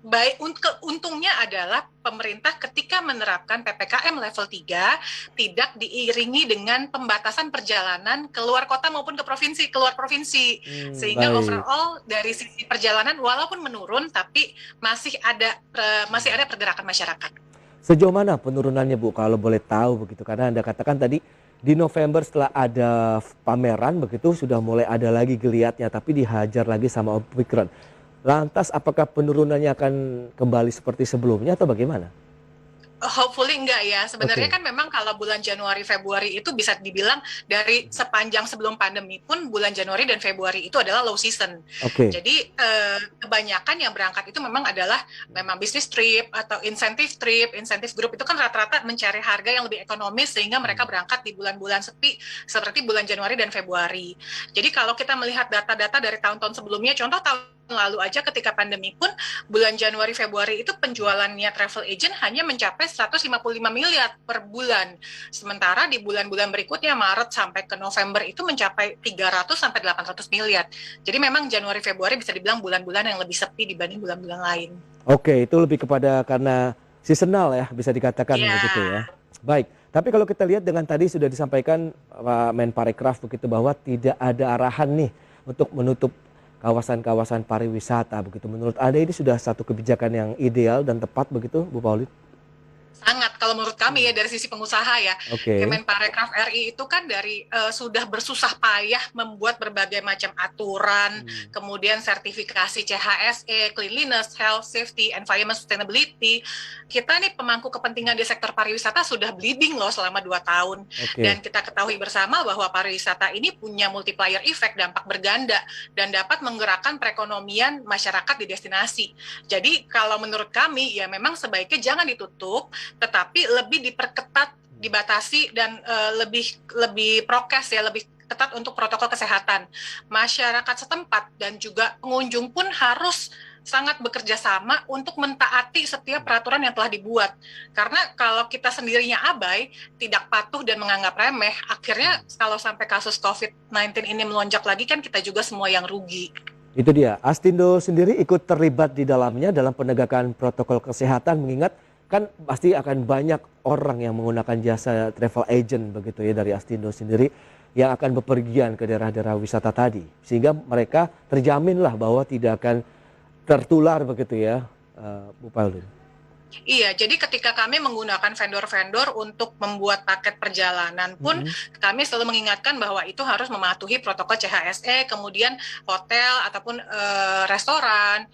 baik, untungnya adalah pemerintah ketika menerapkan PPKM level 3 tidak diiringi dengan pembatasan perjalanan keluar kota maupun ke provinsi, keluar provinsi. Sehingga overall dari sisi perjalanan walaupun menurun tapi masih ada pergerakan masyarakat. Sejauh mana penurunannya, Bu, kalau boleh tahu begitu? Karena Anda katakan tadi di November setelah ada pameran begitu sudah mulai ada lagi geliatnya, tapi dihajar lagi sama Omikron. Lantas apakah penurunannya akan kembali seperti sebelumnya atau bagaimana? Hopefully enggak ya. Sebenarnya kan memang kalau bulan Januari Februari itu bisa dibilang dari sepanjang sebelum pandemi pun bulan Januari dan Februari itu adalah low season. Jadi kebanyakan yang berangkat itu memang adalah bisnis trip atau insentif trip, insentif grup itu kan rata-rata mencari harga yang lebih ekonomis sehingga mereka berangkat di bulan-bulan sepi seperti bulan Januari dan Februari. Jadi kalau kita melihat data-data dari tahun-tahun sebelumnya, contoh tahun lalu aja ketika pandemi pun bulan Januari Februari itu penjualannya travel agent hanya mencapai 155 miliar per bulan. Sementara di bulan-bulan berikutnya Maret sampai ke November itu mencapai 300 sampai 800 miliar. Jadi memang Januari Februari bisa dibilang bulan-bulan yang lebih sepi dibanding bulan-bulan lain. Oke, itu lebih kepada karena seasonal ya, bisa dikatakan begitu ya. Baik, tapi kalau kita lihat dengan tadi sudah disampaikan Pak Menparekraf begitu bahwa tidak ada arahan nih untuk menutup kawasan-kawasan pariwisata begitu. Menurut Anda ini sudah satu kebijakan yang ideal dan tepat begitu, Bu Pauline? Sangat, kalau menurut kami ya dari sisi pengusaha ya. Kemenparekraf RI itu kan dari sudah bersusah payah membuat berbagai macam aturan, kemudian sertifikasi CHSE, cleanliness, health, safety, environment, sustainability. Kita nih pemangku kepentingan di sektor pariwisata sudah bleeding loh selama 2 tahun. Dan kita ketahui bersama bahwa pariwisata ini punya multiplier effect, dampak berganda, dan dapat menggerakkan perekonomian masyarakat di destinasi. Jadi kalau menurut kami ya memang sebaiknya jangan ditutup, tetapi lebih diperketat, dibatasi, dan lebih prokes ya, lebih ketat untuk protokol kesehatan. Masyarakat setempat dan juga pengunjung pun harus sangat bekerja sama untuk mentaati setiap peraturan yang telah dibuat. Karena kalau kita sendirinya abai, tidak patuh dan menganggap remeh, akhirnya kalau sampai kasus COVID-19 ini melonjak lagi kan kita juga semua yang rugi. Itu dia, Astindo sendiri ikut terlibat di dalamnya dalam penegakan protokol kesehatan, mengingat kan pasti akan banyak orang yang menggunakan jasa travel agent begitu ya dari Astindo sendiri yang akan bepergian ke daerah-daerah wisata tadi. Sehingga mereka terjaminlah bahwa tidak akan tertular begitu ya, Bu Pauline. Iya, jadi ketika kami menggunakan vendor-vendor untuk membuat paket perjalanan pun kami selalu mengingatkan bahwa itu harus mematuhi protokol CHSE, kemudian hotel ataupun restoran,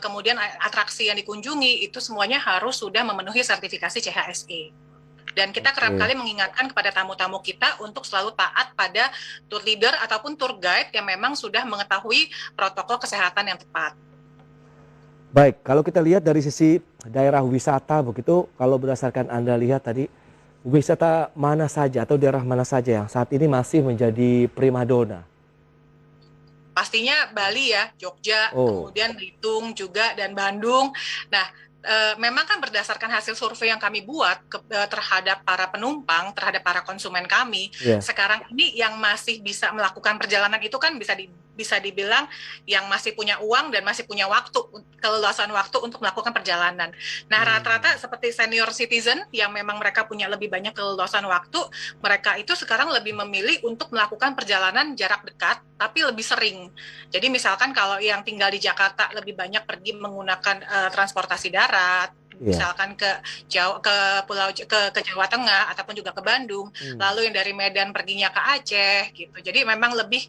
kemudian atraksi yang dikunjungi itu semuanya harus sudah memenuhi sertifikasi CHSE. Dan kita kerap kali mengingatkan kepada tamu-tamu kita untuk selalu taat pada tour leader ataupun tour guide yang memang sudah mengetahui protokol kesehatan yang tepat. Baik, kalau kita lihat dari sisi daerah wisata begitu, kalau berdasarkan Anda lihat tadi, wisata mana saja atau daerah mana saja yang saat ini masih menjadi primadona? Pastinya Bali ya, Jogja, kemudian Belitung juga, dan Bandung. Nah, memang kan berdasarkan hasil survei yang kami buat terhadap para penumpang, terhadap para konsumen kami, sekarang ini yang masih bisa melakukan perjalanan itu kan bisa dibilang yang masih punya uang dan masih punya waktu, keleluasan waktu untuk melakukan perjalanan. Nah, rata-rata seperti senior citizen yang memang mereka punya lebih banyak keleluasan waktu, mereka itu sekarang lebih memilih untuk melakukan perjalanan jarak dekat tapi lebih sering. Jadi misalkan kalau yang tinggal di Jakarta lebih banyak pergi menggunakan transportasi darat, misalkan ke Jawa Tengah ataupun juga ke Bandung, lalu yang dari Medan perginya ke Aceh gitu. Jadi memang lebih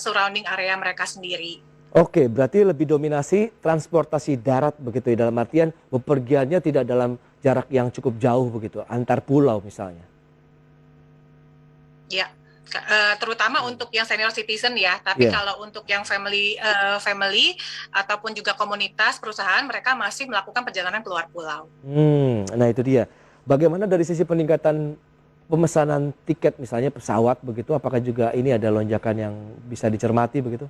surrounding area mereka sendiri. Oke, berarti lebih dominasi transportasi darat begitu ya, dalam artian bepergiannya tidak dalam jarak yang cukup jauh begitu, antar pulau misalnya. Ya, terutama untuk yang senior citizen ya, tapi kalau untuk yang family ataupun juga komunitas perusahaan, mereka masih melakukan perjalanan keluar pulau. Nah itu dia. Bagaimana dari sisi peningkatan pemesanan tiket misalnya pesawat begitu, apakah juga ini ada lonjakan yang bisa dicermati begitu?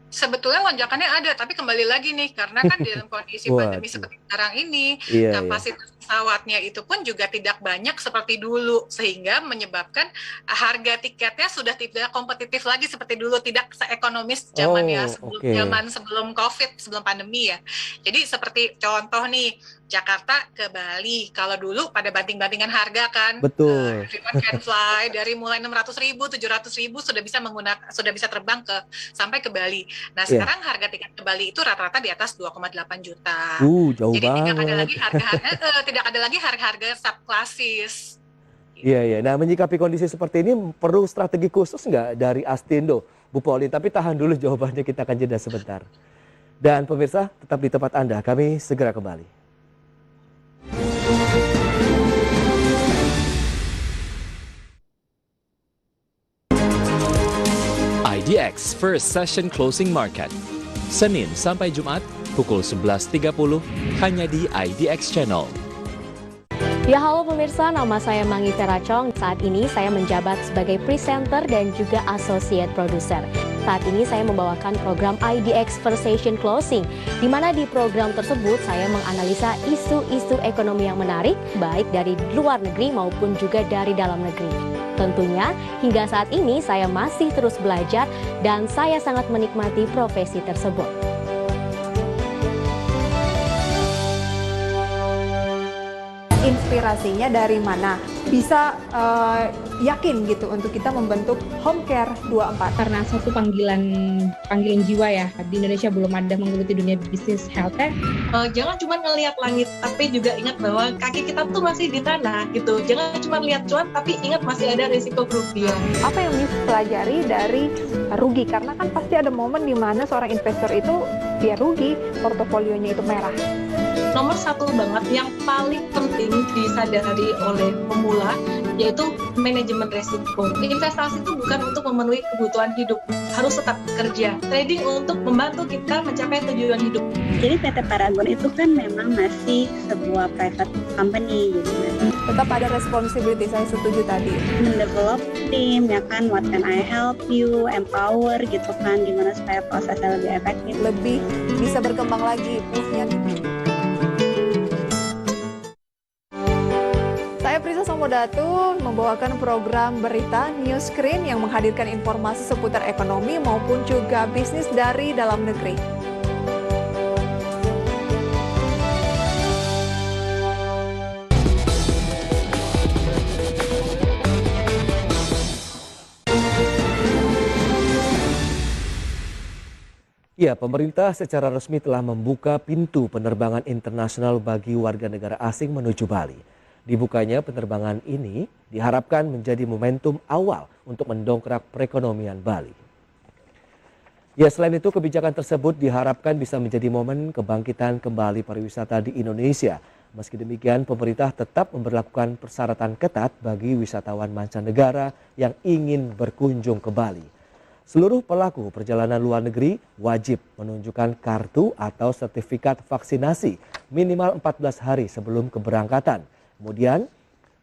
Sebetulnya lonjakannya ada, tapi kembali lagi nih, karena kan dalam kondisi pandemi Waduh. seperti sekarang ini, Iya, iya. kapasitas pesawatnya itu pun juga tidak banyak seperti dulu, sehingga menyebabkan harga tiketnya sudah tidak kompetitif lagi seperti dulu, tidak seekonomis zamannya Oh, sebelum oke. zaman sebelum COVID, sebelum pandemi ya. Jadi seperti contoh nih, Jakarta ke Bali, kalau dulu pada banting-bantingan harga kan, Betul. everyone can fly dari mulai 600.000, 700.000 sudah bisa terbang sampai ke Bali. Nah, Iya. sekarang harga tiket ke Bali itu rata-rata di atas 2,8 juta. Jauh Jadi tidak ada banget. lagi tidak ada lagi harga-harga subklasis. Iya, iya. Nah, menyikapi kondisi seperti ini perlu strategi khusus nggak dari Astindo, Bu Pauline? Tapi tahan dulu jawabannya, kita akan jeda sebentar. Dan pemirsa, tetap di tempat Anda, kami segera kembali. IDX First Session Closing Market, Senin sampai Jumat pukul 11.30 hanya di IDX Channel. Ya halo pemirsa, nama saya Mangi Teracong. Saat ini saya menjabat sebagai presenter dan juga associate producer. Saat ini saya membawakan program IDX First Session Closing, di mana di program tersebut saya menganalisa isu-isu ekonomi yang menarik, baik dari luar negeri maupun juga dari dalam negeri. Tentunya hingga saat ini saya masih terus belajar dan saya sangat menikmati profesi tersebut. Inspirasinya dari mana? Bisa yakin gitu untuk kita membentuk Home Care 24. Karena satu panggilan jiwa ya, di Indonesia belum ada menggeluti dunia bisnis health tech. Jangan cuma ngelihat langit, tapi juga ingat bahwa kaki kita tuh masih di tanah gitu. Jangan cuma lihat cuan, tapi ingat masih ada risiko kerugian. Apa yang dipelajari dari rugi? Karena kan pasti ada momen di mana seorang investor itu dia rugi, portofolionya itu merah. Nomor satu banget yang paling penting disadari oleh pemula yaitu manajemen resiko. Investasi itu bukan untuk memenuhi kebutuhan hidup, harus tetap kerja. Trading untuk membantu kita mencapai tujuan hidup. Jadi PT Paragon itu kan memang masih sebuah private company, jadi tetap ada responsibility, saya setuju tadi. Mendevelop tim, ya kan, what can I help you, empower gitu kan, gimana supaya prosesnya lebih efektif, lebih bisa berkembang lagi, punya. Saya Prisa Samodatu membawakan program berita News Screen yang menghadirkan informasi seputar ekonomi maupun juga bisnis dari dalam negeri. Ya, pemerintah secara resmi telah membuka pintu penerbangan internasional bagi warga negara asing menuju Bali. Dibukanya penerbangan ini diharapkan menjadi momentum awal untuk mendongkrak perekonomian Bali. Ya, selain itu kebijakan tersebut diharapkan bisa menjadi momen kebangkitan kembali pariwisata di Indonesia. Meski demikian, pemerintah tetap memberlakukan persyaratan ketat bagi wisatawan mancanegara yang ingin berkunjung ke Bali. Seluruh pelaku perjalanan luar negeri wajib menunjukkan kartu atau sertifikat vaksinasi minimal 14 hari sebelum keberangkatan. Kemudian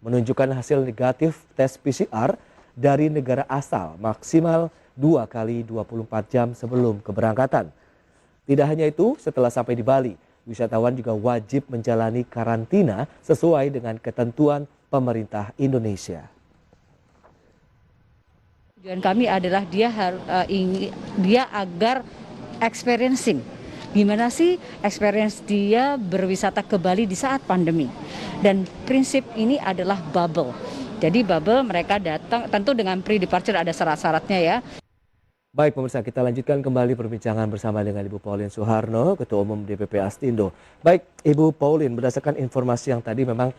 menunjukkan hasil negatif tes PCR dari negara asal maksimal 2 kali 24 jam sebelum keberangkatan. Tidak hanya itu, setelah sampai di Bali, wisatawan juga wajib menjalani karantina sesuai dengan ketentuan pemerintah Indonesia. Tujuan kami adalah dia agar experiencing. Gimana sih experience dia berwisata ke Bali di saat pandemi. Dan prinsip ini adalah bubble. Jadi bubble mereka datang tentu dengan pre-departure ada syarat-syaratnya ya. Baik pemirsa, kita lanjutkan kembali perbincangan bersama dengan Ibu Pauline Suharno, Ketua Umum DPP Astindo. Baik Ibu Pauline, berdasarkan informasi yang tadi memang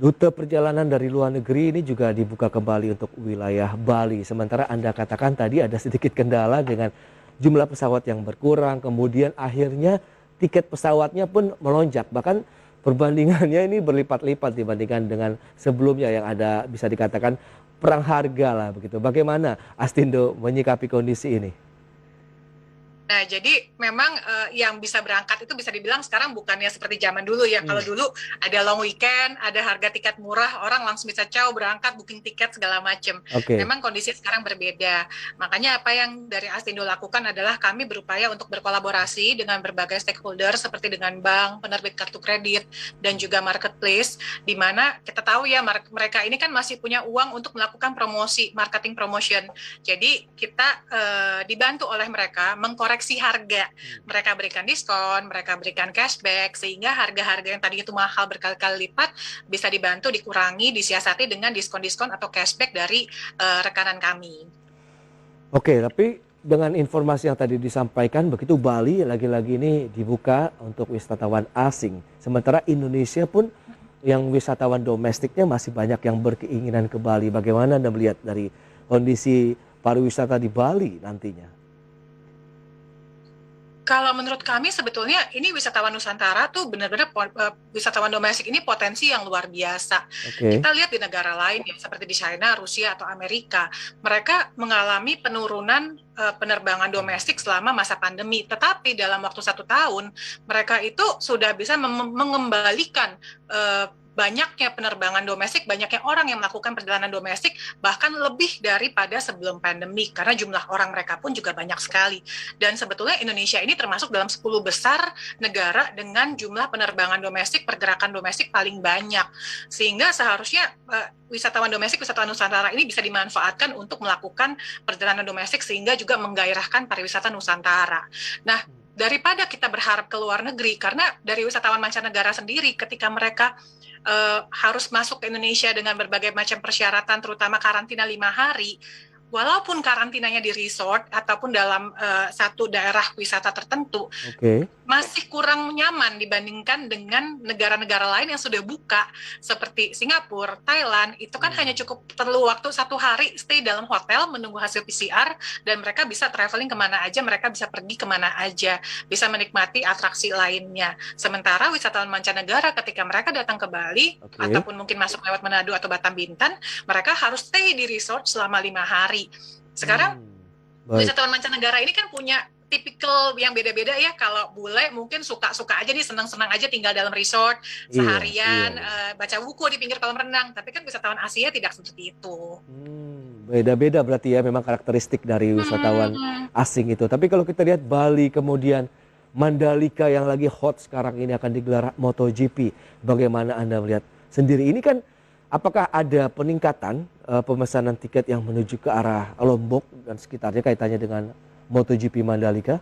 rute perjalanan dari luar negeri ini juga dibuka kembali untuk wilayah Bali. Sementara Anda katakan tadi ada sedikit kendala dengan jumlah pesawat yang berkurang. Kemudian akhirnya tiket pesawatnya pun melonjak. Bahkan perbandingannya ini berlipat-lipat dibandingkan dengan sebelumnya yang ada bisa dikatakan perang harga lah begitu. Bagaimana Astindo menyikapi kondisi ini? Nah, jadi memang yang bisa berangkat itu bisa dibilang sekarang bukannya seperti zaman dulu ya. Kalau dulu ada long weekend, ada harga tiket murah, orang langsung bisa berangkat, booking tiket segala macam. Memang kondisi sekarang berbeda. Makanya apa yang dari Astindo lakukan adalah kami berupaya untuk berkolaborasi dengan berbagai stakeholder seperti dengan bank, penerbit kartu kredit, dan juga marketplace, di mana kita tahu ya mereka ini kan masih punya uang untuk melakukan promosi, marketing promotion. Jadi kita dibantu oleh mereka mengkoreksi harga. Mereka berikan diskon, mereka berikan cashback, sehingga harga-harga yang tadi itu mahal berkali-kali lipat bisa dibantu dikurangi, disiasati dengan diskon-diskon atau cashback dari rekanan kami. Oke, tapi dengan informasi yang tadi disampaikan, begitu Bali lagi-lagi ini dibuka untuk wisatawan asing. Sementara Indonesia pun yang wisatawan domestiknya masih banyak yang berkeinginan ke Bali. Bagaimana Anda melihat dari kondisi pariwisata di Bali nantinya? Kalau menurut kami sebetulnya ini wisatawan Nusantara tuh benar-benar wisatawan domestik ini potensi yang luar biasa. Kita lihat di negara lain ya seperti di China, Rusia atau Amerika, mereka mengalami penurunan penerbangan domestik selama masa pandemi. Tetapi dalam waktu 1 tahun mereka itu sudah bisa mengembalikan banyaknya penerbangan domestik, banyaknya orang yang melakukan perjalanan domestik, bahkan lebih daripada sebelum pandemi, karena jumlah orang mereka pun juga banyak sekali. Dan sebetulnya Indonesia ini termasuk dalam 10 besar negara dengan jumlah penerbangan domestik, pergerakan domestik paling banyak. Sehingga seharusnya wisatawan domestik, wisatawan Nusantara ini bisa dimanfaatkan untuk melakukan perjalanan domestik sehingga juga menggairahkan pariwisata Nusantara. Nah, daripada kita berharap ke luar negeri, karena dari wisatawan mancanegara sendiri ketika mereka harus masuk ke Indonesia dengan berbagai macam persyaratan, terutama karantina 5 hari, walaupun karantinanya di resort ataupun dalam satu daerah wisata tertentu, masih kurang nyaman dibandingkan dengan negara-negara lain yang sudah buka seperti Singapura, Thailand. Itu kan hanya cukup perlu waktu 1 hari stay dalam hotel menunggu hasil PCR, dan mereka bisa traveling kemana aja, mereka bisa pergi kemana aja, bisa menikmati atraksi lainnya. Sementara wisatawan mancanegara ketika mereka datang ke Bali ataupun mungkin masuk lewat Manado atau Batam Bintan, mereka harus stay di resort selama 5 hari. Sekarang wisatawan mancanegara ini kan punya tipikal yang beda-beda ya. Kalau bule mungkin suka-suka aja nih, senang-senang aja tinggal dalam resort seharian, baca buku di pinggir kolam renang. Tapi kan wisatawan Asia tidak seperti itu. Beda-beda berarti ya memang karakteristik dari wisatawan asing itu. Tapi kalau kita lihat Bali, kemudian Mandalika yang lagi hot sekarang ini akan digelar MotoGP. Bagaimana Anda melihat sendiri? Ini kan apakah ada peningkatan pemesanan tiket yang menuju ke arah Lombok dan sekitarnya kaitannya dengan MotoGP Mandalika?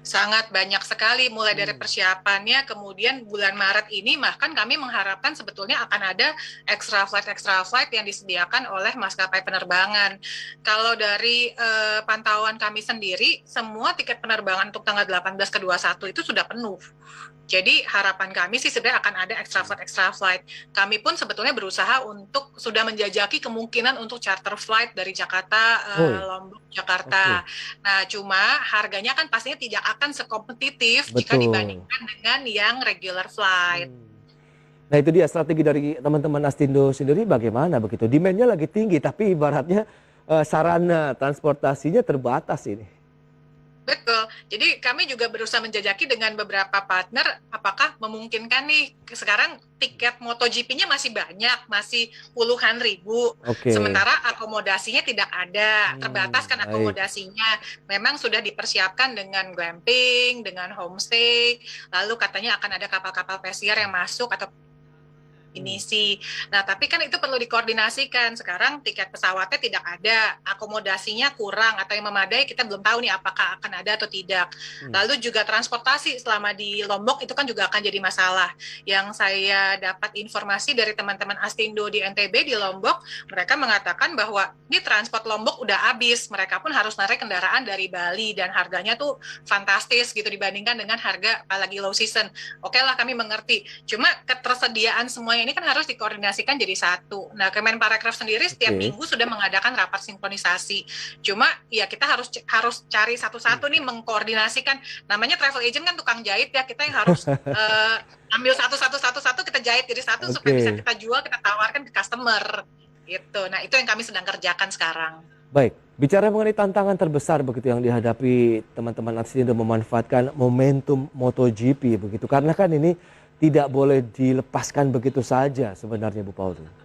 Sangat banyak sekali, mulai dari persiapannya, kemudian bulan Maret ini bahkan kami mengharapkan sebetulnya akan ada extra flight yang disediakan oleh maskapai penerbangan. Kalau dari pantauan kami sendiri, semua tiket penerbangan untuk tanggal 18 ke 21 itu sudah penuh. Jadi harapan kami sih sebenarnya akan ada extra flight. Kami pun sebetulnya berusaha untuk sudah menjajaki kemungkinan untuk charter flight dari Jakarta, Lombok, Jakarta. Nah, cuma harganya kan pastinya tidak akan sekompetitif jika dibandingkan dengan yang regular flight. Nah, itu dia strategi dari teman-teman Astindo sendiri bagaimana begitu? Demand-nya lagi tinggi tapi ibaratnya sarana transportasinya terbatas ini. Betul. Jadi kami juga berusaha menjajaki dengan beberapa partner apakah memungkinkan nih, sekarang tiket MotoGP-nya masih banyak, masih puluhan ribu. Sementara akomodasinya tidak ada, terbatas kan akomodasinya. Memang sudah dipersiapkan dengan glamping, dengan homestay, lalu katanya akan ada kapal-kapal pesiar yang masuk atau inisi. Nah, tapi kan itu perlu dikoordinasikan. Sekarang tiket pesawatnya tidak ada, akomodasinya kurang atau yang memadai, kita belum tahu nih apakah akan ada atau tidak. Lalu juga transportasi selama di Lombok itu kan juga akan jadi masalah. Yang saya dapat informasi dari teman-teman Astindo di NTB di Lombok, mereka mengatakan bahwa ini transport Lombok udah habis, mereka pun harus narik kendaraan dari Bali dan harganya tuh fantastis gitu dibandingkan dengan harga apalagi low season. Oke lah, kami mengerti. Cuma ketersediaan semuanya ini kan harus dikoordinasikan jadi satu. Nah, Kemenparekraf sendiri setiap minggu sudah mengadakan rapat sinkronisasi. Cuma ya kita harus cari satu-satu nih mengkoordinasikan. Namanya travel agent kan tukang jahit ya, kita yang harus ambil satu-satu kita jahit jadi satu supaya bisa kita jual, kita tawarkan ke customer gitu. Nah, itu yang kami sedang kerjakan sekarang. Baik, bicara mengenai tantangan terbesar begitu yang dihadapi teman-teman Atsindo memanfaatkan momentum MotoGP begitu, karena kan ini tidak boleh dilepaskan begitu saja sebenarnya Bu Pauline.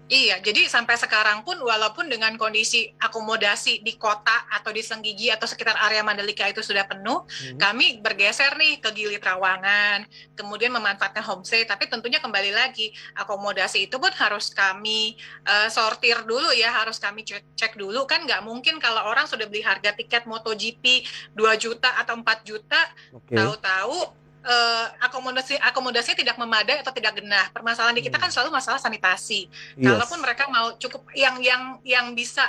Iya, jadi sampai sekarang pun walaupun dengan kondisi akomodasi di kota atau di Senggigi atau sekitar area Mandalika itu sudah penuh, kami bergeser nih ke Gili Trawangan, kemudian memanfaatkan homestay, tapi tentunya kembali lagi akomodasi itu pun harus kami sortir dulu ya, harus kami cek dulu, kan nggak mungkin kalau orang sudah beli harga tiket MotoGP 2 juta atau 4 juta, tahu-tahu akomodasinya tidak memadai atau tidak genah. Permasalahan di kita kan selalu masalah sanitasi. Yes. Kalaupun mereka mau cukup yang bisa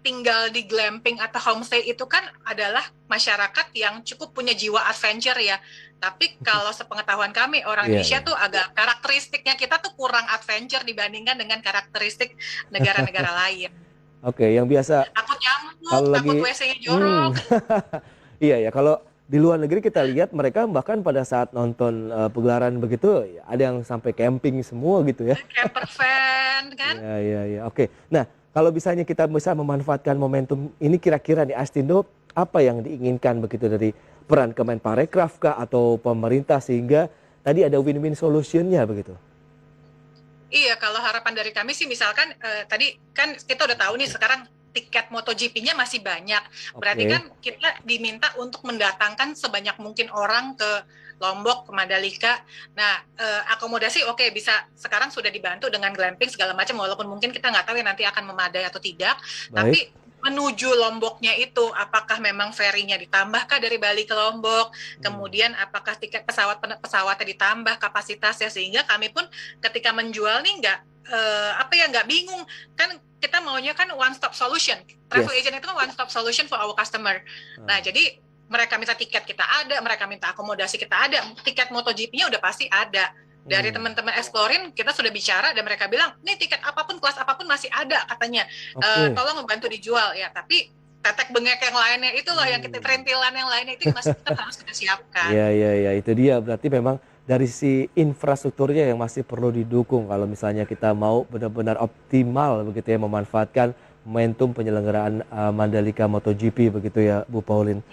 tinggal di glamping atau homestay itu kan adalah masyarakat yang cukup punya jiwa adventure ya. Tapi kalau sepengetahuan kami orang Indonesia tuh agak karakteristiknya kita tuh kurang adventure dibandingkan dengan karakteristik negara-negara lain. Oke, yang biasa Takut nyamuk, kalau takut lagi WC-nya jorok. Iya ya, kalau di luar negeri kita lihat mereka bahkan pada saat nonton pegelaran begitu ada yang sampai camping semua gitu ya. Camper van kan? Iya. Oke. Nah, kalau misalnya kita bisa memanfaatkan momentum ini kira-kira nih Astindo apa yang diinginkan begitu dari peran Kemenparekraf kah atau pemerintah sehingga tadi ada win-win solution-nya begitu. Iya, kalau harapan dari kami sih misalkan tadi kan kita udah tahu nih sekarang tiket MotoGP-nya masih banyak. Berarti kan kita diminta untuk mendatangkan sebanyak mungkin orang ke Lombok, ke Mandalika. Nah, akomodasi bisa sekarang sudah dibantu dengan glamping segala macam, walaupun mungkin kita nggak tahu ya nanti akan memadai atau tidak. Baik. Tapi menuju Lomboknya itu, apakah memang ferinya ditambahkah dari Bali ke Lombok? Kemudian apakah tiket pesawatnya ditambah kapasitasnya, sehingga kami pun ketika menjual nih nggak bingung kan. Kita maunya kan one stop solution. Travel agent itu kan one stop solution for our customer. Nah, jadi mereka minta tiket kita ada, mereka minta akomodasi kita ada, tiket MotoGP-nya udah pasti ada. Dari teman-teman Explorin kita sudah bicara dan mereka bilang, nih tiket apapun, kelas apapun masih ada katanya. Tolong membantu dijual ya. Tapi tetek bengek yang lainnya itu loh, yang kita perintilan yang lainnya itu masih kita harus kita siapkan. Iya, itu dia. Berarti memang dari si infrastrukturnya yang masih perlu didukung kalau misalnya kita mau benar-benar optimal begitu ya memanfaatkan momentum penyelenggaraan Mandalika MotoGP begitu ya Bu Pauline.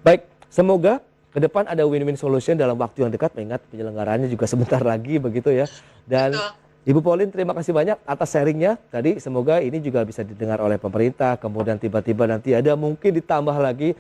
Baik, semoga ke depan ada win-win solution dalam waktu yang dekat, mengingat penyelenggaraannya juga sebentar lagi begitu ya. Dan Ibu Pauline terima kasih banyak atas sharingnya tadi, semoga ini juga bisa didengar oleh pemerintah, kemudian tiba-tiba nanti ada mungkin ditambah lagi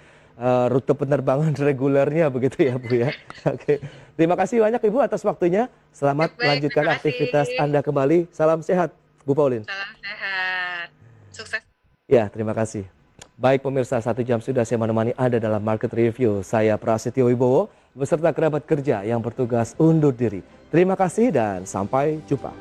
rute penerbangan regulernya begitu ya Bu ya. Oke. Terima kasih banyak Ibu atas waktunya. Selamat melanjutkan aktivitas Anda kembali. Salam sehat Bu Pauline. Salam sehat. Sukses. Ya, terima kasih. Baik pemirsa, 1 jam sudah saya menemani Anda dalam Market Review. Saya Prasetyo Wibowo beserta kerabat kerja yang bertugas undur diri. Terima kasih dan sampai jumpa.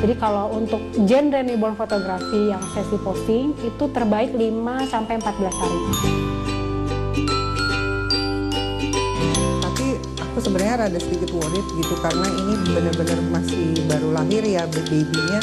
Jadi kalau untuk genre newborn fotografi yang sesi posting itu terbaik 5-14 hari. Tapi aku sebenarnya rada sedikit worried gitu karena ini benar-benar masih baru lahir ya baby-nya.